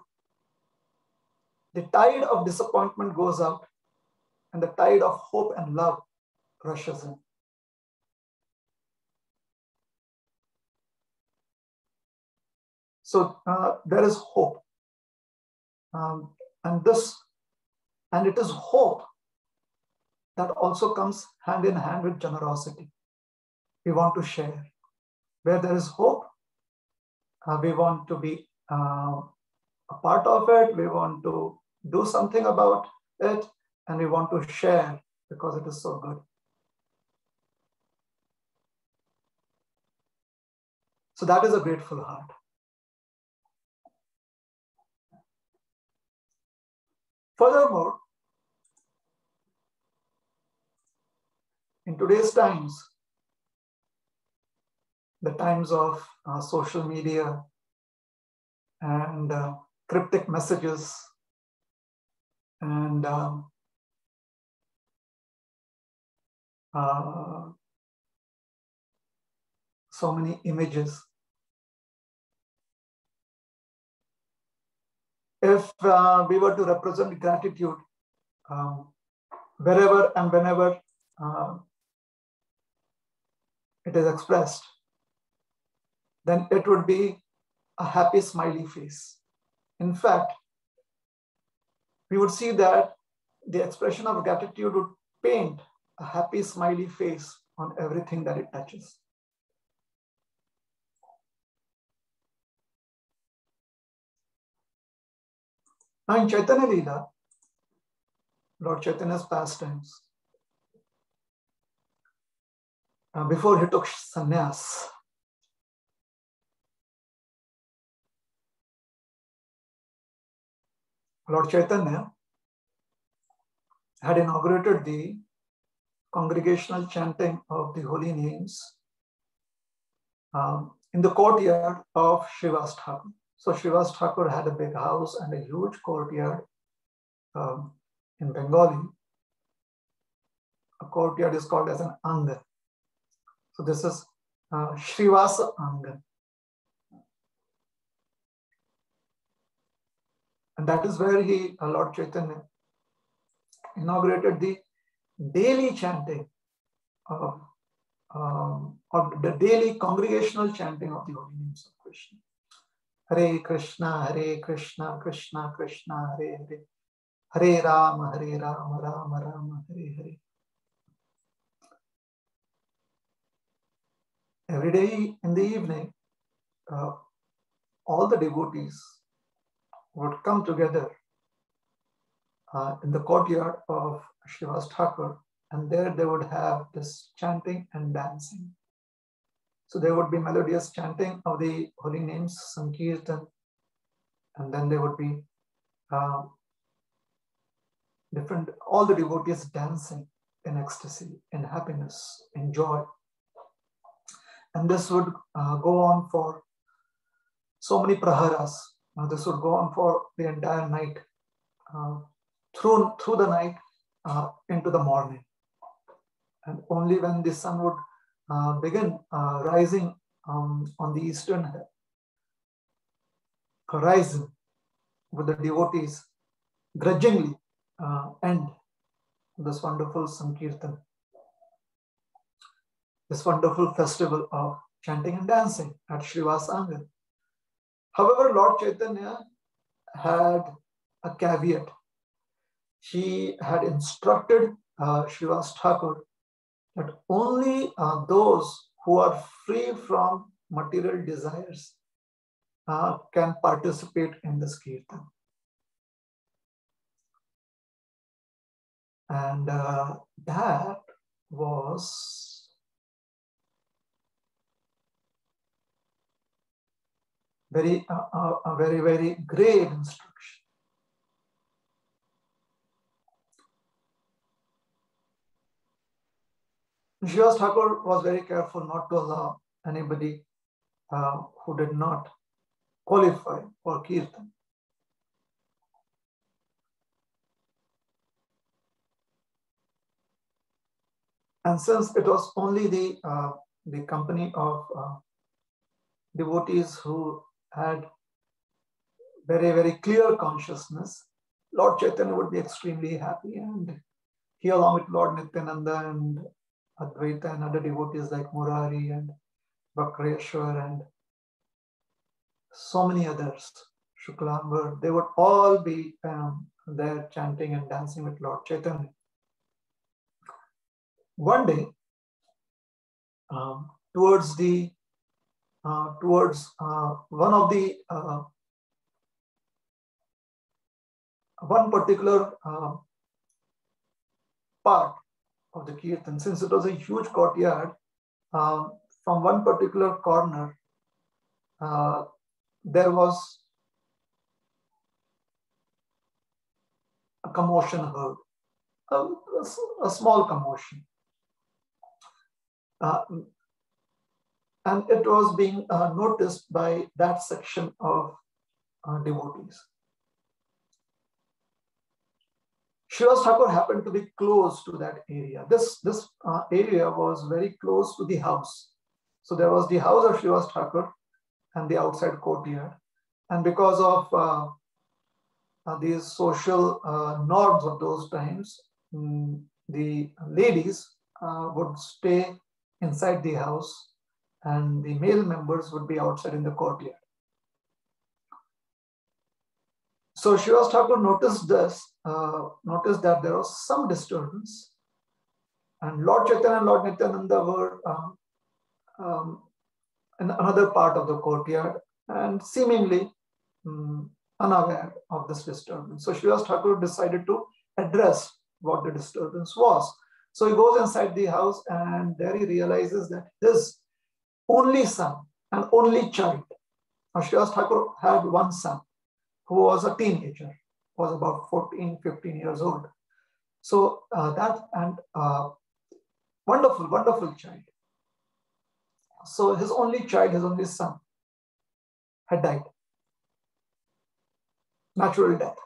the tide of disappointment goes out and the tide of hope and love rushes in. So there is hope. And it is hope that also comes hand in hand with generosity. We want to share. Where there is hope, we want to be a part of it. We want to do something about it, and we want to share because it is so good. So that is a grateful heart. Furthermore, in today's times, the times of social media and cryptic messages and so many images. If we were to represent gratitude wherever and whenever it is expressed, then it would be a happy smiley face. In fact, we would see that the expression of gratitude would paint a happy smiley face on everything that it touches. Now in Chaitanya Leela, Lord Chaitanya's pastimes, before he took sannyas, Lord Chaitanya had inaugurated the congregational chanting of the holy names in the courtyard of Srivas Thakura. So Srivas Thakura had a big house and a huge courtyard in Bengali. A courtyard is called as an angan. So this is Srivasa Angan. And that is where Lord Chaitanya, inaugurated the daily chanting or the daily congregational chanting of the holy names of Krishna. Hare Krishna, Krishna Krishna, Hare Hare, Hare Rama, Rama Rama, Hare Hare. Every day in the evening, all the devotees would come together in the courtyard of Srivas Thakura, and there they would have this chanting and dancing. So there would be melodious chanting of the holy names, Sankirtan, and then there would be all the devotees dancing in ecstasy, in happiness, in joy. And this would go on for so many praharas. This would go on for the entire night, through the night into the morning. And only when the sun would begin rising on the eastern horizon would the devotees grudgingly end this wonderful Sankirtan, this wonderful festival of chanting and dancing at Srivas Angan. However, Lord Chaitanya had a caveat. He had instructed Srivas Thakura that only those who are free from material desires can participate in this kirtan. And that was a very, very grave instruction. Srivas Thakura was very careful not to allow anybody who did not qualify for kirtan. And since it was only the company of devotees who had very, very clear consciousness, Lord Chaitanya would be extremely happy. And he, along with Lord Nityananda and Advaita and other devotees like Murari and Bakreshwar and so many others, Shuklambar, they would all be there chanting and dancing with Lord Chaitanya. One day, towards one particular part of the kirtan, since it was a huge courtyard, from one particular corner, there was a commotion heard, a small commotion. And it was being noticed by that section of devotees. Srivas Thakur happened to be close to that area. This area was very close to the house. So there was the house of Srivas Thakur and the outside courtyard. And because of these social norms of those times, the ladies would stay inside the house and the male members would be outside in the courtyard. So Srivas Thakur noticed that there was some disturbance, and Lord Chaitanya and Lord Nityananda were in another part of the courtyard and seemingly unaware of this disturbance. So Srivas Thakur decided to address what the disturbance was. So he goes inside the house and there he realizes that his only son and only child, Srivas Thakur had one son who was a teenager, was about 14, 15 years old. So wonderful, wonderful child. So his only child, his only son, had died. Natural death.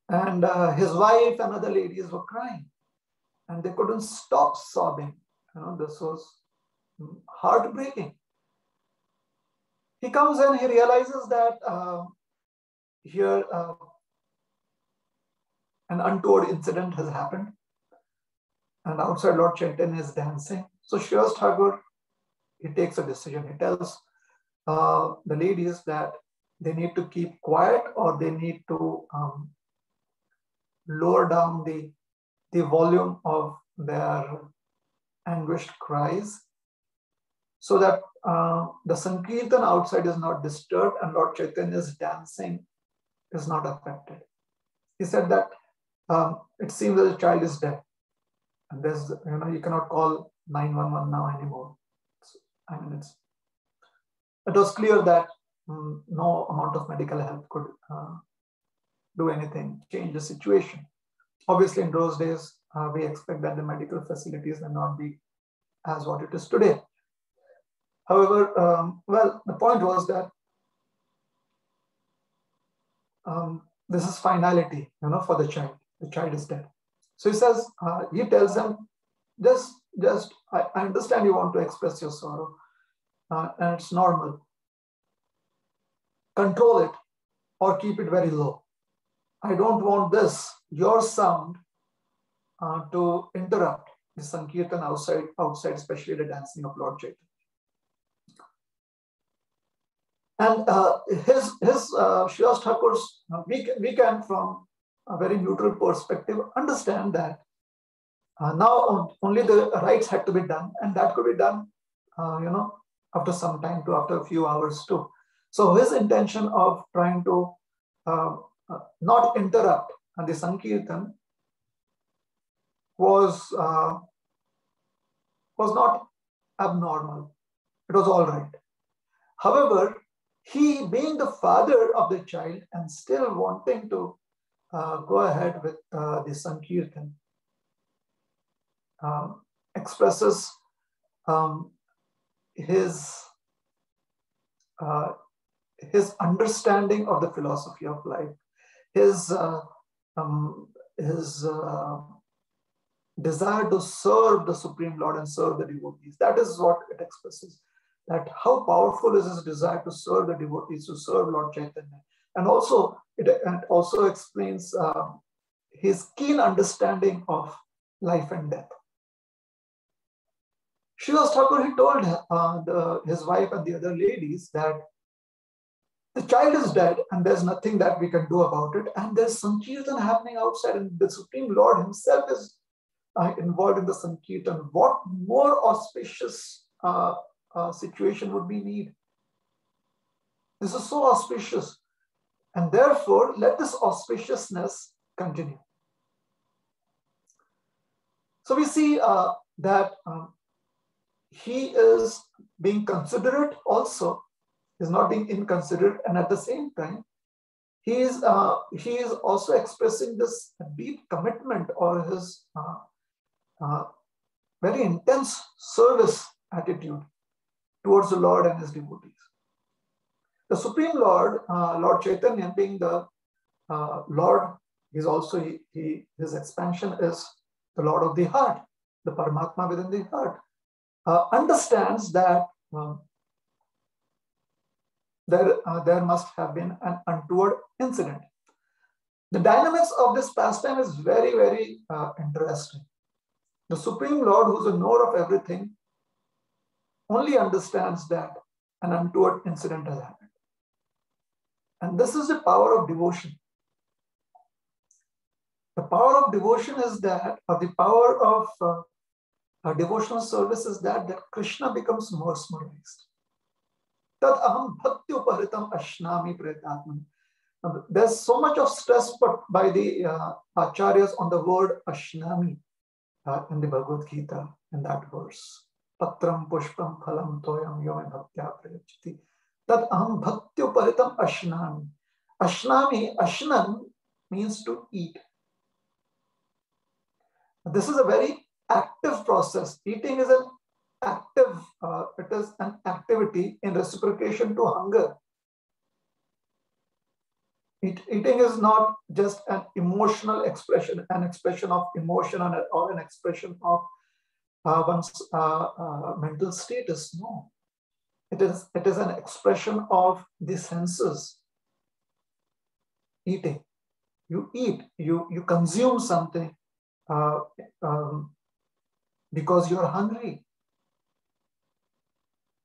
And his wife and other ladies were crying. And they couldn't stop sobbing. This was heartbreaking. He comes in, he realizes that here an untoward incident has happened. And outside Lord Chaitanya is dancing. So Srivas Thakur, he takes a decision. He tells the ladies that they need to keep quiet or they need to lower down the volume of their anguished cries so that the Sankirtan outside is not disturbed and Lord Chaitanya's dancing is not affected. He said that it seems that the child is dead. And there's, you cannot call 911 now anymore. It was clear that no amount of medical help could do anything, change the situation. Obviously, in those days, we expect that the medical facilities may not be as what it is today. However, the point was that this is finality, for the child. The child is dead. So he says, he tells them, I understand you want to express your sorrow, and it's normal. Control it or keep it very low. I don't want your sound, to interrupt the Sankirtan outside, especially the dancing of Lord Chaitanya. And Srivas Thakur's, we can from a very neutral perspective understand that now only the rites had to be done, and that could be done, after some time too, after a few hours too. So his intention of trying to not interrupt the Sankirtan was not abnormal. It was all right. However, he being the father of the child and still wanting to go ahead with the Sankirtan expresses his understanding of the philosophy of life, his desire to serve the Supreme Lord and serve the devotees. That is what it expresses. That how powerful is his desire to serve the devotees, to serve Lord Chaitanya. And also, it also explains his keen understanding of life and death. Srivas Thakura, he told his wife and the other ladies that the child is dead and there's nothing that we can do about it. And there's Sankirtan happening outside, and the Supreme Lord himself is involved in the Sankirtan. What more auspicious situation would we need? This is so auspicious. And therefore, let this auspiciousness continue. So we see that he is being considerate also. He's not being inconsiderate, and at the same time, he is also expressing this deep commitment or his very intense service attitude towards the Lord and his devotees. The Supreme Lord, Lord Chaitanya, being the Lord, is also his expansion is the Lord of the heart, the Paramatma within the heart, understands that there must have been an untoward incident. The dynamics of this pastime is very, very interesting. The Supreme Lord, who's the knower of everything, only understands that an untoward incident has happened. And this is the power of devotion. The power of devotion is that, or the power of our devotional service is that Krishna becomes mesmerized. Tad aham bhakti upahritam ashnami pretatman. There's so much of stress put by the acharyas on the word ashnami in the Bhagavad Gita, in that verse. Patram pushpam phalam toyam yome bhaktya prayachati. Tad aham bhakti upahritam ashnami. Ashnami, ashnan means to eat. This is a very active process. Eating is an active, it is an activity in reciprocation to hunger. Eating is not just an emotional expression, an expression of emotion or an expression of one's mental status. No, it is an expression of the senses. Eating, you eat, you consume something because you are hungry.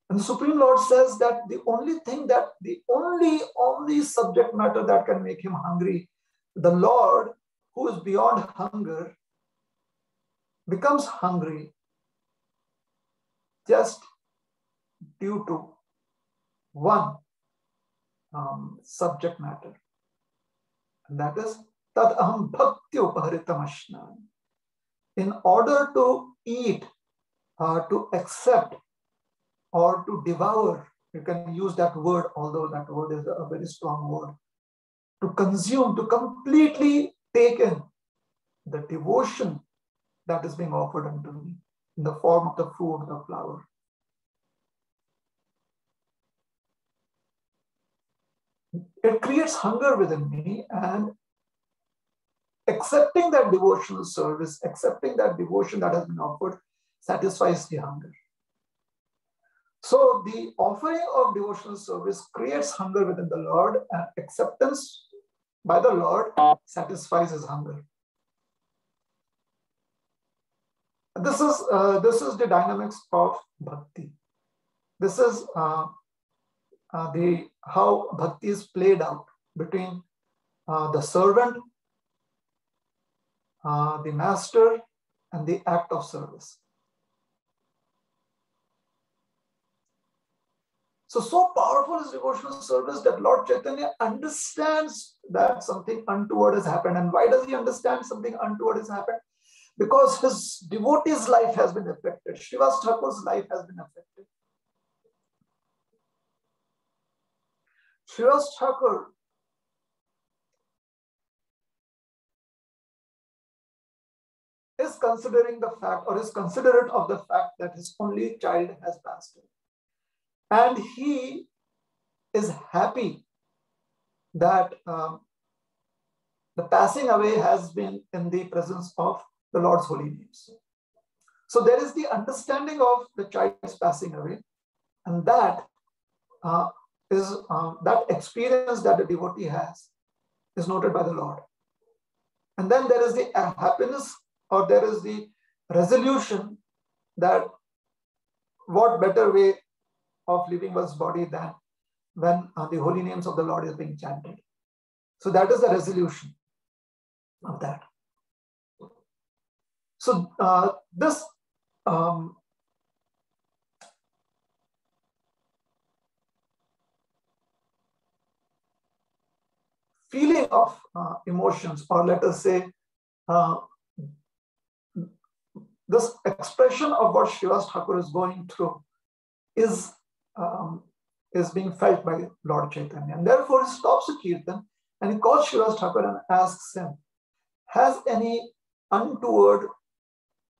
And the Supreme Lord says that the only subject matter that can make him hungry, the Lord who is beyond hunger, becomes hungry just due to one subject matter. And that is tad aham bhakti upahritam ashnam. In order to eat, to accept, or to devour, you can use that word, although that word is a very strong word, to consume, to completely take in the devotion that is being offered unto me in the form of the food, the flower. It creates hunger within me, and accepting that devotional service, accepting that devotion that has been offered, satisfies the hunger. So the offering of devotional service creates hunger within the Lord, and acceptance by the Lord satisfies his hunger. This is the dynamics of bhakti. This is how bhakti is played out between the servant, the master, and the act of service. So powerful is devotional service that Lord Chaitanya understands that something untoward has happened. And why does he understand something untoward has happened? Because his devotee's life has been affected. Srivas Thakura's life has been affected. Srivas Thakura is considering the fact, or is considerate of the fact, that his only child has passed away. And he is happy that the passing away has been in the presence of the Lord's holy names. So there is the understanding of the child's passing away, and that is that experience that the devotee has is noted by the Lord. And then there is the happiness, or there is the resolution that what better way of leaving one's body than when the holy names of the Lord is being chanted. So that is the resolution of that. So this feeling of emotions, or let us say this expression of what Srivas Thakura is going through is being felt by Lord Chaitanya. And therefore he stops the kirtan and he calls Srivas Thakura and asks him, has any untoward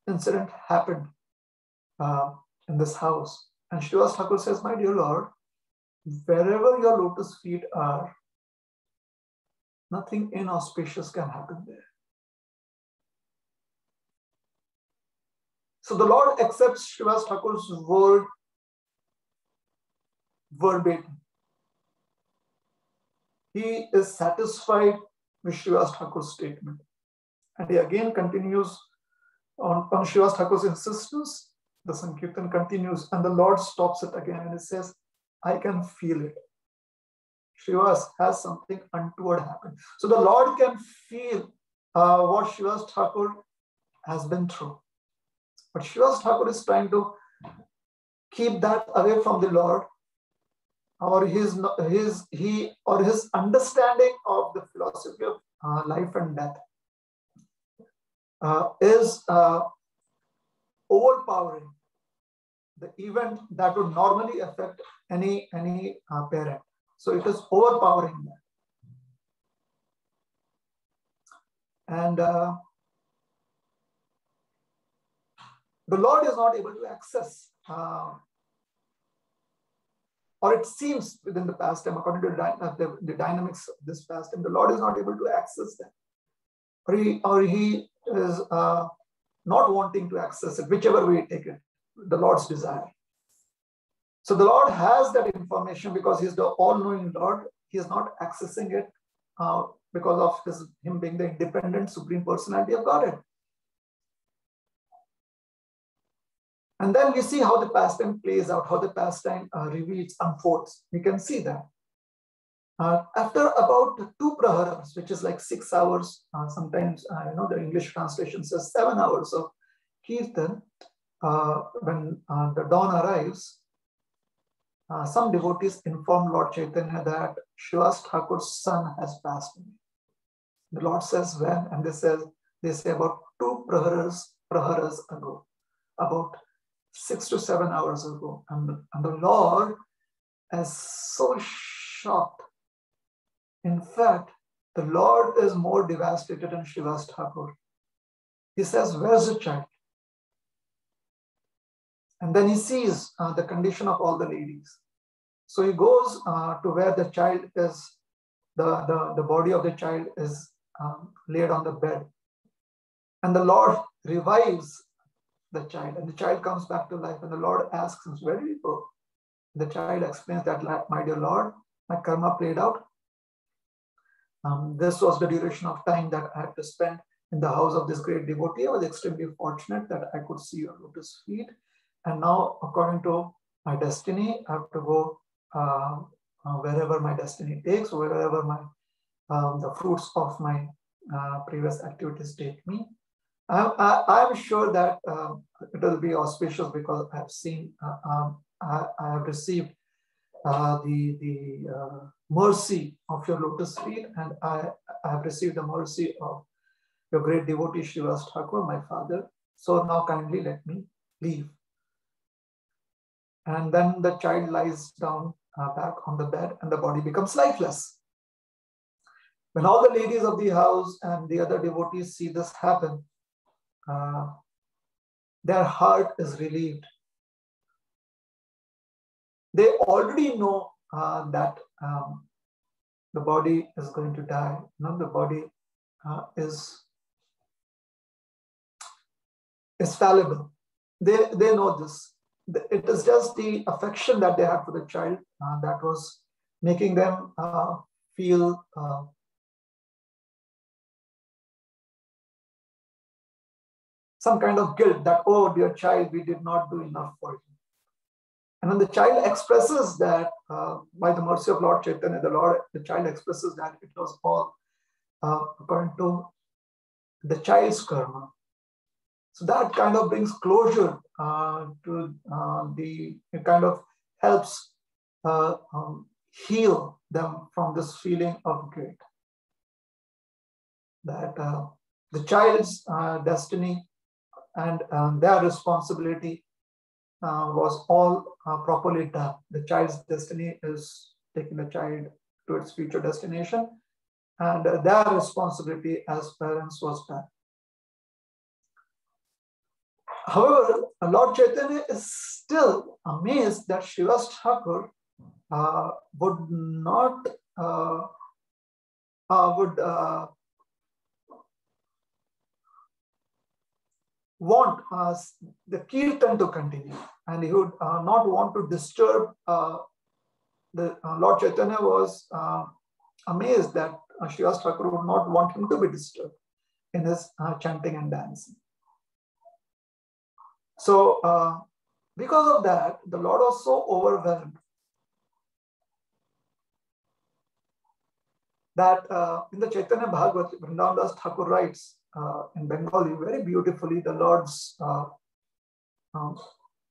incident happened in this house? And Srivas Thakura says, my dear Lord, wherever your lotus feet are, nothing inauspicious can happen there. So the Lord accepts Srivas Thakura's word verbatim. He is satisfied with Srivas Thakura's statement. And he again continues on Srivas Thakura's insistence. The Sankirtan continues, and the Lord stops it again and he says, I can feel it. Srivas has something untoward happen. So the Lord can feel what Srivas Thakura has been through. But Srivas Thakura is trying to keep that away from the Lord, or his understanding of the philosophy of life and death is overpowering the event that would normally affect any parent. So it is overpowering that. And the Lord is not able to access, or it seems within the pastime, according to the dynamics of this pastime, the Lord is not able to access that. Or he is not wanting to access it, whichever way you take it, the Lord's desire. So the Lord has that information because he's the all-knowing Lord. He is not accessing it because of him being the independent supreme personality of Godhead. And then we see how the pastime plays out, how the pastime reveals, unfolds. We can see that. After about 2 praharas, which is like 6 hours, sometimes the English translation says 7 hours of kirtan, when the dawn arrives, some devotees inform Lord Chaitanya that Srivas Thakur's son has passed away. The Lord says when, and they say about 2 praharas ago, about 6 to 7 hours ago. And the Lord is so shocked. In fact, the Lord is more devastated than Srivas Thakur. He says, where's the child? And then he sees the condition of all the ladies. So he goes to where the child is, the body of the child is laid on the bed. And the Lord revives the child, and the child comes back to life. And the Lord asks him, where did he go? The child explains that, my dear Lord, my karma played out. This was the duration of time that I had to spend in the house of this great devotee. I was extremely fortunate that I could see your lotus feet. And now, according to my destiny, I have to go wherever my destiny takes, wherever the fruits of my previous activities take me. I'm sure that it will be auspicious because I have seen, I have received the mercy of your lotus feet, and I have received the mercy of your great devotee Srivas Thakur, my father. So now kindly let me leave. And then the child lies down back on the bed and the body becomes lifeless. When all the ladies of the house and the other devotees see this happen, their heart is relieved. They already know that the body is going to die. The body is is fallible. They know this. It is just the affection that they had for the child that was making them feel some kind of guilt that, oh, dear child, we did not do enough for you. And when the child expresses that, by the mercy of Lord Chaitanya, the child expresses that it was all according to the child's karma. So that kind of brings closure to it kind of helps heal them from this feeling of guilt. That the child's destiny and their responsibility was all properly done. The child's destiny is taking the child to its future destination, and their responsibility as parents was done. However, Lord Chaitanya is still amazed that Srivas Thakur would not want the kirtan to continue, and he would not want to disturb. Lord Chaitanya was amazed that Srivas Thakur would not want him to be disturbed in his chanting and dancing. So, because of that, the Lord was so overwhelmed that in the Chaitanya Bhagavat, Vrindavan Das Thakur writes in Bengali very beautifully the Lord's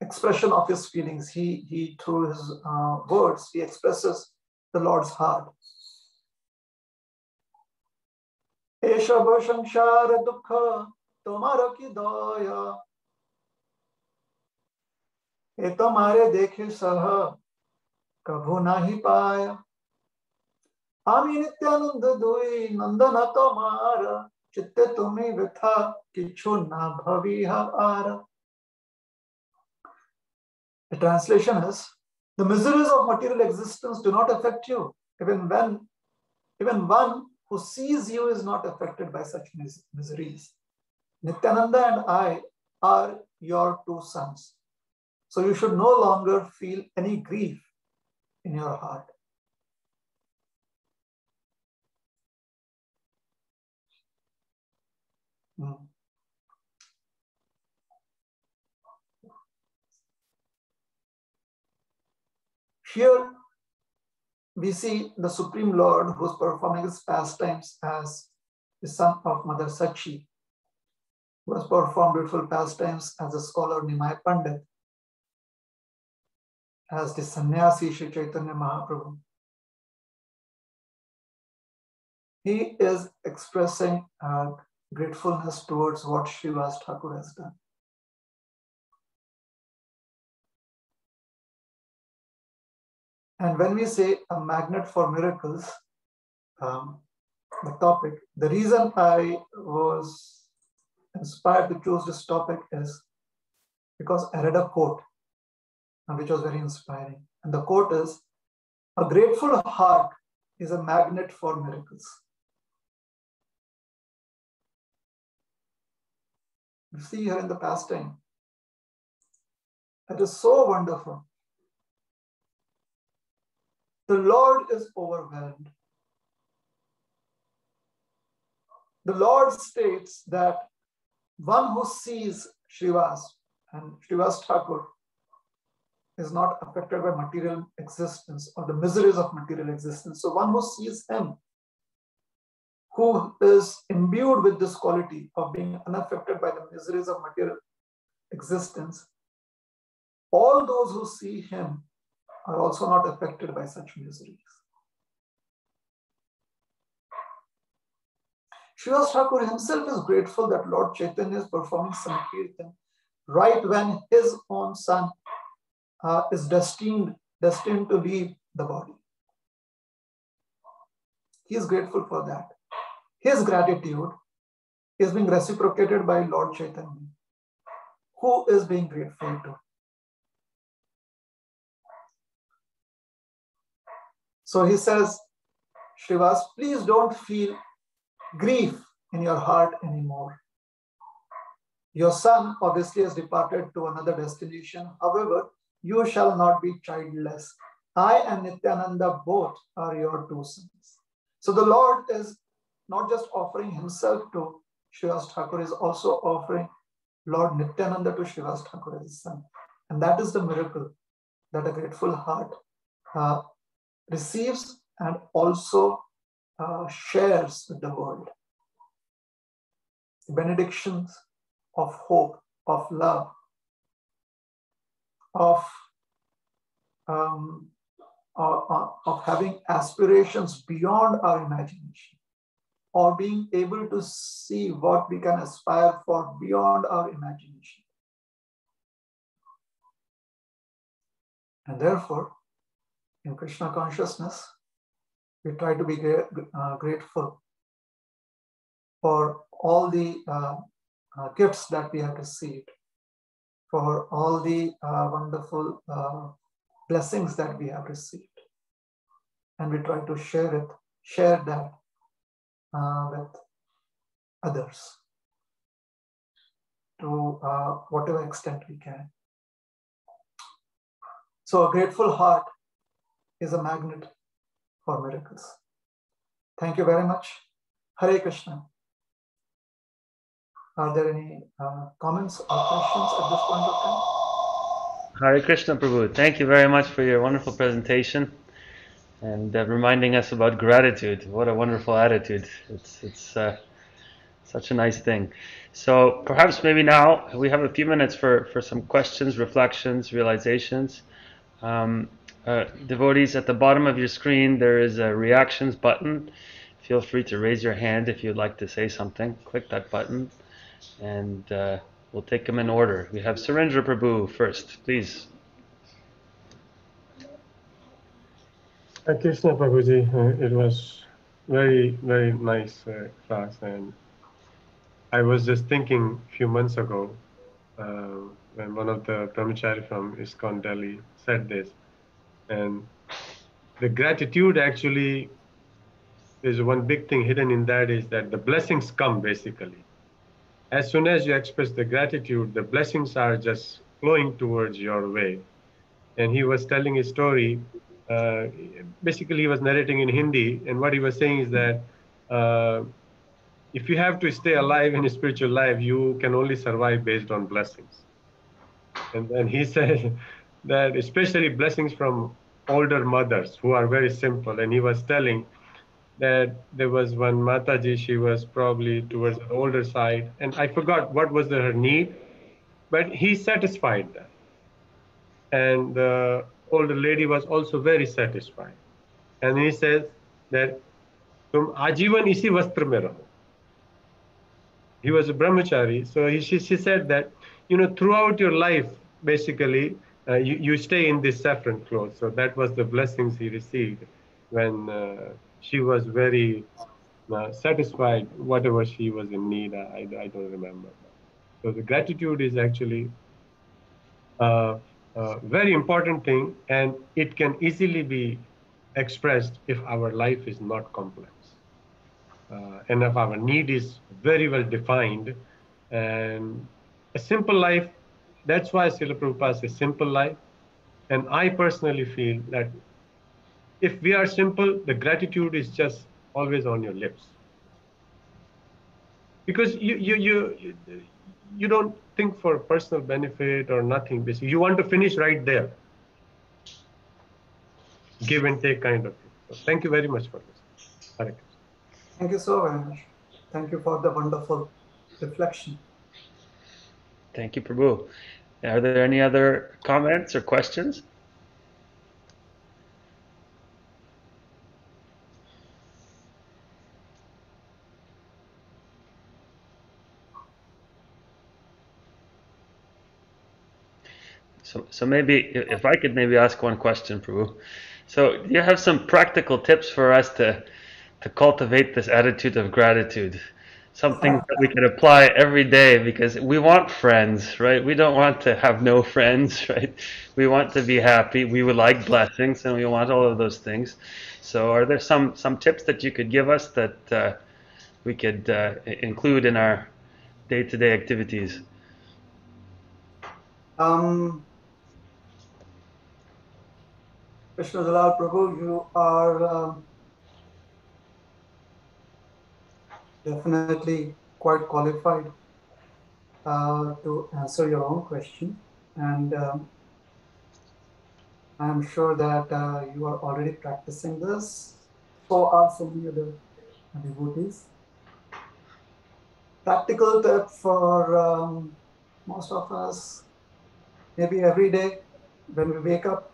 expression of his feelings. He through his words, he expresses the Lord's heart. Esha bhasanshara dukha tomara ki daya ए तुम्हारे देखे सह कभू नाही पाया आमी नित्यानंद दुई नंदन तुम्हार चित्ते तुम्हें व्यथा किछु ना भविहा are. The translation is, the miseries of material existence do not affect you. Even one who sees you is not affected by such miseries. Nityananda and I are your two sons. So you should no longer feel any grief in your heart. Here we see the Supreme Lord who is performing his pastimes as the son of Mother Sachi, who has performed beautiful pastimes as a scholar Nimai Pandit, as the sannyasi Sri Chaitanya Mahaprabhu. He is expressing gratefulness towards what Srivas Thakur has done. And when we say a magnet for miracles, the topic, the reason I was inspired to choose this topic is because I read a quote which was very inspiring. And the quote is, a grateful heart is a magnet for miracles. You see here in the pastime, that is so wonderful. The Lord is overwhelmed. The Lord states that one who sees Srivas, and Srivas Thakur is not affected by material existence or the miseries of material existence. So one who sees him, who is imbued with this quality of being unaffected by the miseries of material existence, all those who see him are also not affected by such miseries. Srivas Thakur himself is grateful that Lord Chaitanya is performing Sankirtan right when his own son is destined to leave the body. He is grateful for that. His gratitude is being reciprocated by Lord Chaitanya, who is being grateful to. So he says, Srivas, please don't feel grief in your heart anymore. Your son obviously has departed to another destination. However, you shall not be childless. I and Nityananda both are your two sons. So the Lord is not just offering himself to Srivas Thakura, is also offering Lord Nityananda to Srivas Thakura, his son. And that is the miracle that a grateful heart receives and also shares with the world. Benedictions of hope, of love, of having aspirations beyond our imagination, or being able to see what we can aspire for beyond our imagination. And therefore, in Krishna consciousness, we try to be grateful for all the gifts that we have received, for all the wonderful blessings that we have received. And we try to share that with others to whatever extent we can. So a grateful heart is a magnet for miracles. Thank you very much. Hare Krishna. Are there any comments or questions at this point of time? Hare Krishna, Prabhu. Thank you very much for your wonderful presentation and reminding us about gratitude. What a wonderful attitude. It's such a nice thing. So perhaps maybe now we have a few minutes for some questions, reflections, realizations. Devotees, at the bottom of your screen there is a reactions button. Feel free to raise your hand if you'd like to say something. Click that button and we'll take them in order. We have Surendra Prabhu first, please. Krishna Prabhuji, it was very, very nice class, and I was just thinking a few months ago when one of the brahmachari from ISKCON Delhi said this, and the gratitude actually is one big thing hidden in that, is that the blessings come basically. As soon as you express the gratitude, the blessings are just flowing towards your way. And he was telling a story. Basically, he was narrating in Hindi, and what he was saying is that if you have to stay alive in a spiritual life, you can only survive based on blessings. And then he said that especially blessings from older mothers who are very simple. And he was telling that there was one Mataji, she was probably towards the older side, and I forgot what was her need, but he satisfied that. And the older lady was also very satisfied. And he says that tum ajivan isi vastra mein raho. He was a brahmachari, so she said that, throughout your life, basically, you stay in this saffron cloth. So that was the blessings he received when she was very satisfied, whatever she was in need. I don't remember. So the gratitude is actually very important thing, and it can easily be expressed if our life is not complex and if our need is very well defined. And a simple life, that's why Srila Prabhupada says simple life. And I personally feel that if we are simple, the gratitude is just always on your lips, because you don't think for personal benefit or nothing. Basically, you want to finish right there. Give and take kind of thing. So thank you very much for this. Hare Krishna. Thank you so very much. Thank you for the wonderful reflection. Thank you, Prabhu. Are there any other comments or questions? So maybe if I could maybe ask one question, Prabhu. So do you have some practical tips for us to cultivate this attitude of gratitude? Something that we can apply every day, because we want friends, right? We don't want to have no friends, right? We want to be happy. We would like blessings, and we want all of those things. So are there some tips that you could give us that we could include in our day-to-day activities? Krishna Dalal Prabhu, you are definitely quite qualified to answer your own question. And I'm sure that you are already practicing this. So are so many other devotees. Practical tip for most of us, maybe every day when we wake up,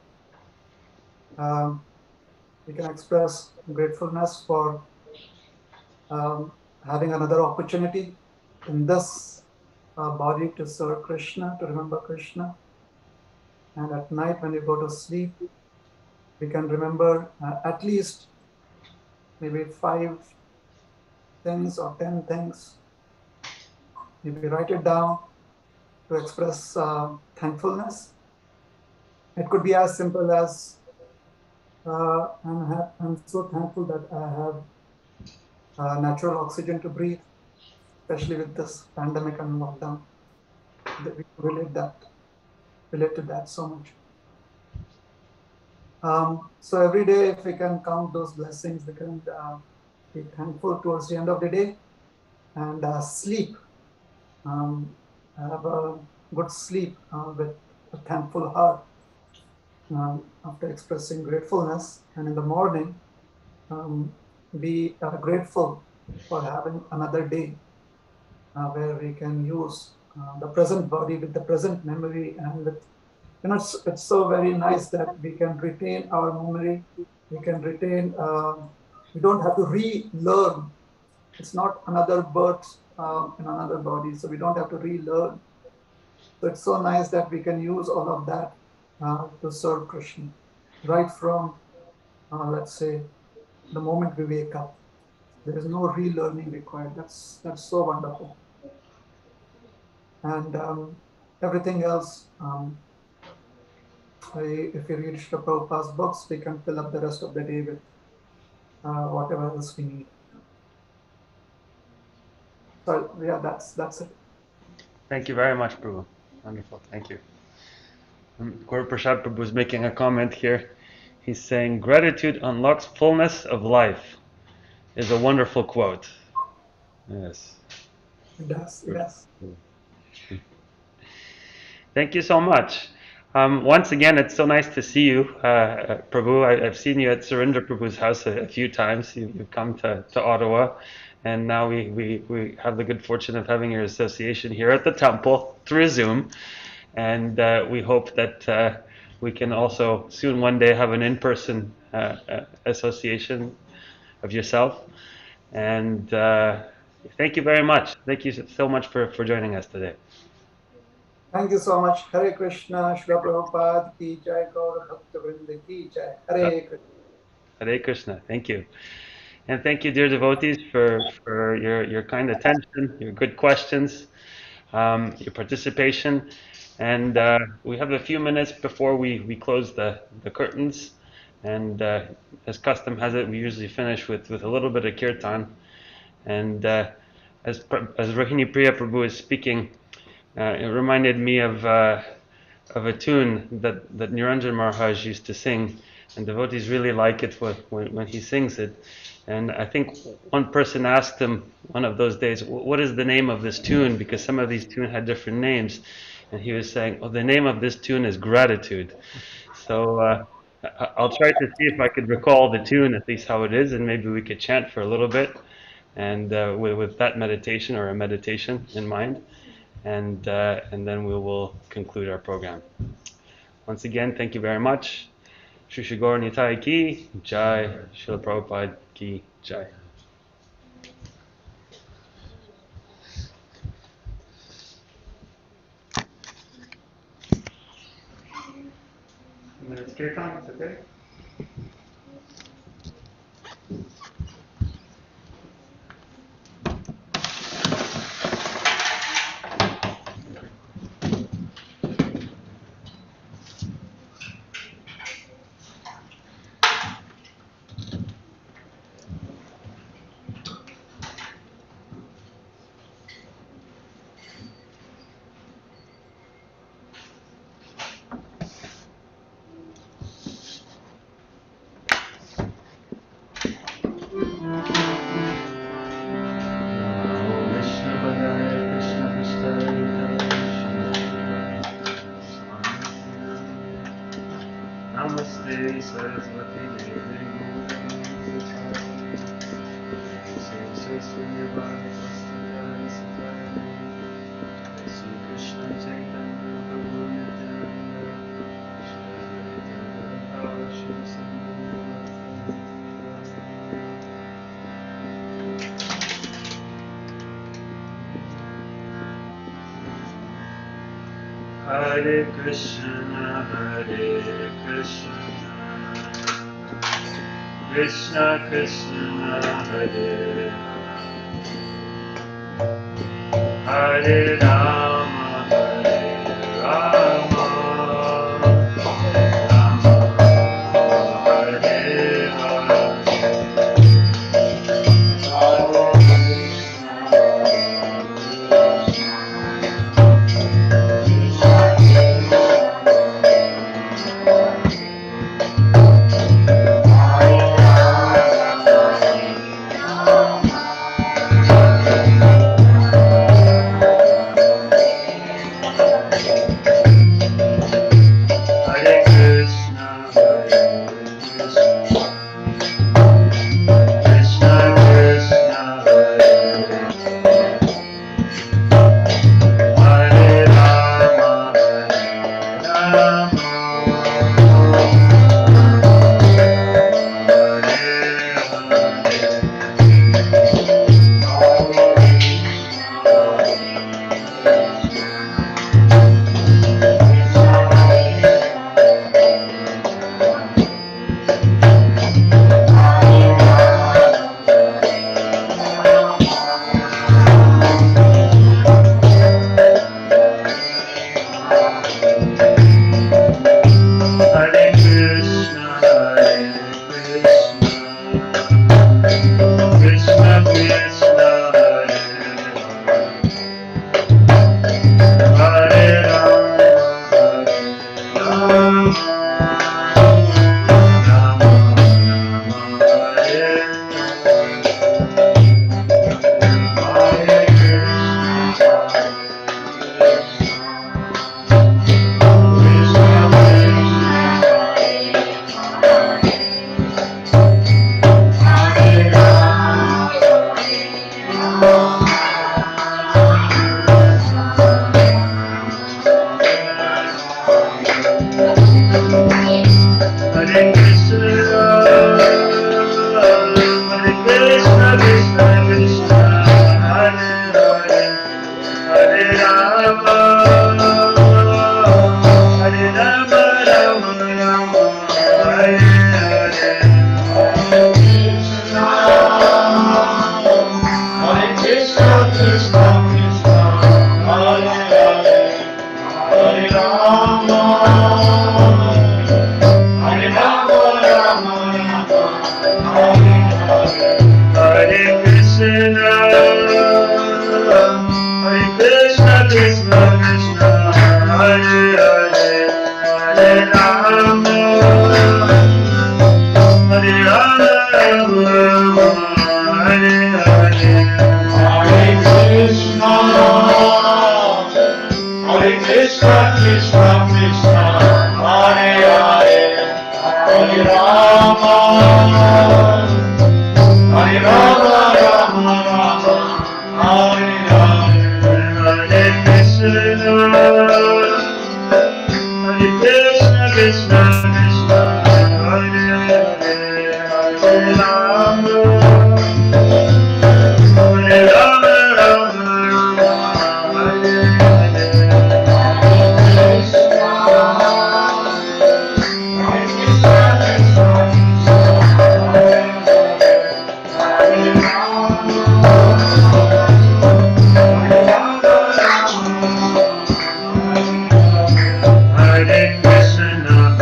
we can express gratefulness for having another opportunity in this body to serve Krishna, to remember Krishna. And at night when we go to sleep, we can remember at least maybe 5 things or 10 things. Maybe write it down to express thankfulness. It could be as simple as I'm so thankful that I have natural oxygen to breathe, especially with this pandemic and lockdown. That we relate to that so much. So every day, if we can count those blessings, we can be thankful towards the end of the day and sleep. Have a good sleep with a thankful heart after expressing gratefulness. And in the morning, be grateful for having another day where we can use the present body with the present memory and with, it's so very nice that we can retain our memory. We can retain, we don't have to relearn. It's not another birth in another body, so we don't have to relearn. So it's so nice that we can use all of that to serve Krishna, right from, let's say, the moment we wake up. There is no relearning required. That's so wonderful. And everything else, if we read Srila Prabhupada's books, we can fill up the rest of the day with whatever else we need. So yeah, that's it. Thank you very much, Prabhu. Wonderful. Thank you. Gaura Prasad Prabhu is making a comment here. He's saying, gratitude unlocks fullness of life is a wonderful quote. Yes. It does, yes. Thank you so much. Once again, it's so nice to see you, Prabhu. I've seen you at Surendra Prabhu's house a few times. You've come to Ottawa, and now we have the good fortune of having your association here at the temple through Zoom. And we hope that we can also soon one day have an in-person association of yourself. And thank you very much. Thank you so much for joining us today. Thank you so much. Hare Krishna, Srila Prabhupada ki jai, Gaura Bhakta Vrinda ki jai. Hare Krishna. Hare Krishna. Thank you. And thank you, dear devotees, for your kind attention, your good questions, your participation. And we have a few minutes before we close the curtains. And as custom has it, we usually finish with a little bit of kirtan. And as Rohini Priya Prabhu is speaking, it reminded me of a tune that Niranjan Maharaj used to sing, and devotees really like it when he sings it. And I think one person asked him one of those days, what is the name of this tune? Because some of these tunes had different names. And he was saying, oh, the name of this tune is Gratitude. So I'll try to see if I could recall the tune, at least how it is, and maybe we could chant for a little bit, and with that meditation or a meditation in mind. And then we will conclude our program. Once again, thank you very much. Shri Shri Gaur Nitai ki jai, Srila Prabhupada ki jai. Minutes kirtan, it's okay? Namaste Saraswati Devi Shri Krishna Chaitanya Prabhu Nityananda Shri Hare Krishna, Krishna Krishna, Hare Hare Rama, Hare Rama, Rama Hare Hare.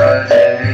Hare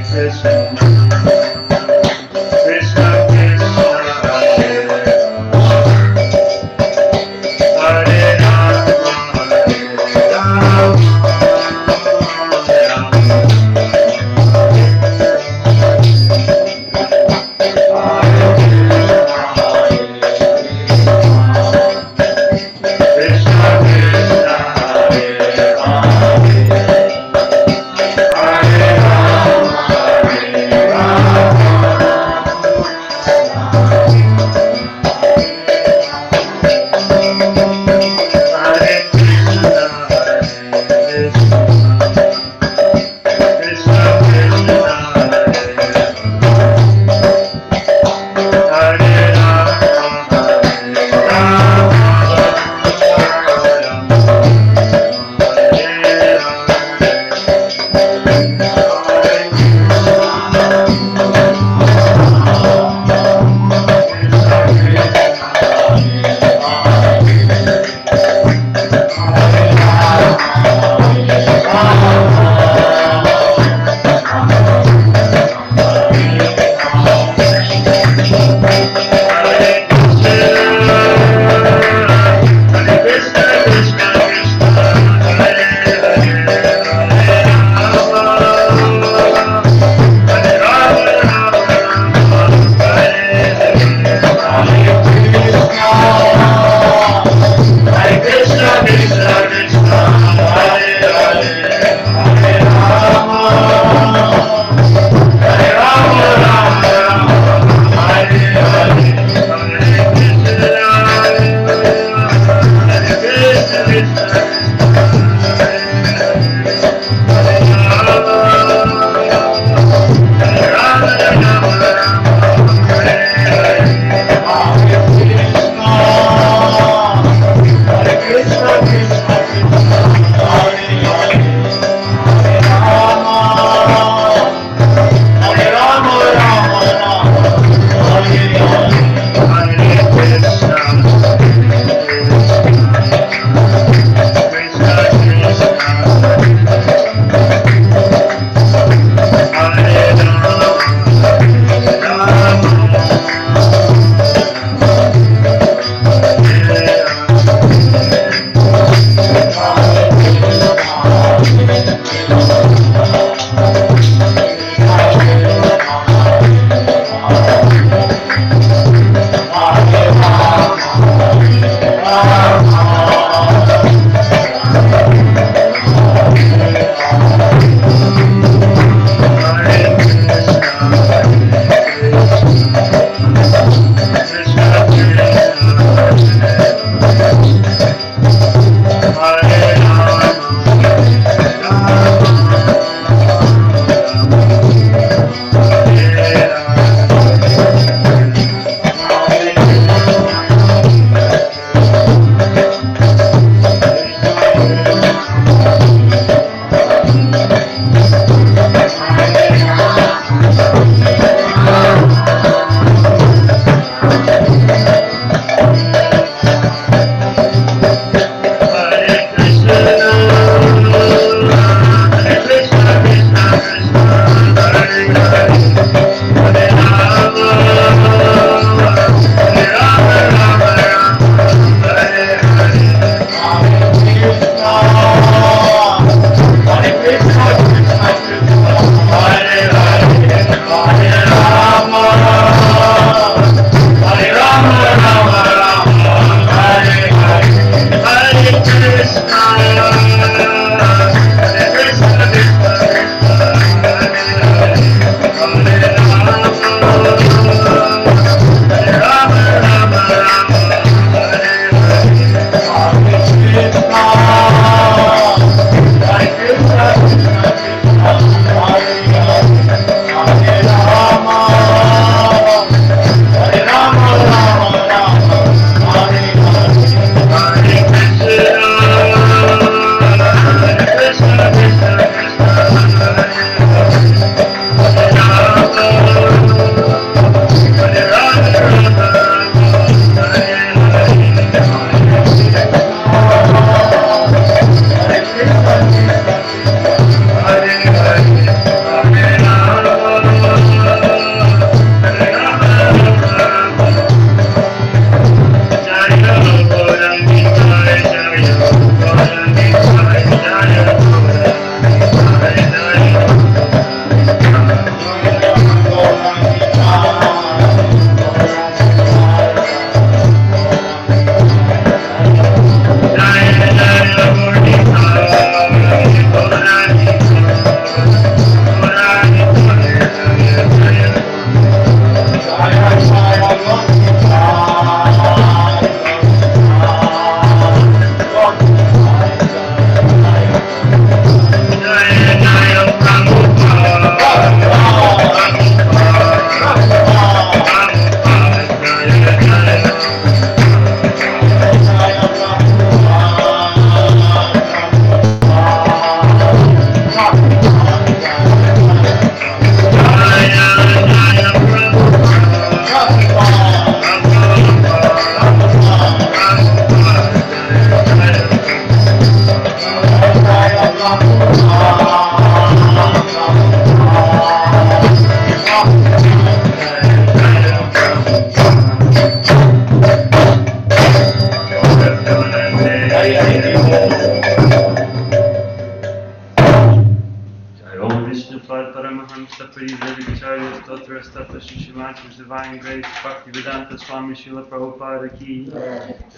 Vishnupada Paramahamsa Parivadikacharya Stotra Statra Shishimat His Divine Grace Bhaktivedanta Swami Srila Prabhupada Ki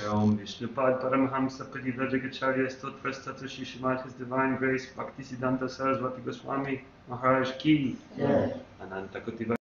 Om Vishnupad Paramahamsa Parivadikacharya Stotra Statra Shishimat His Divine Grace Bhaktisiddhanta Saraswati Goswami Maharaj Ki Ananta Kuti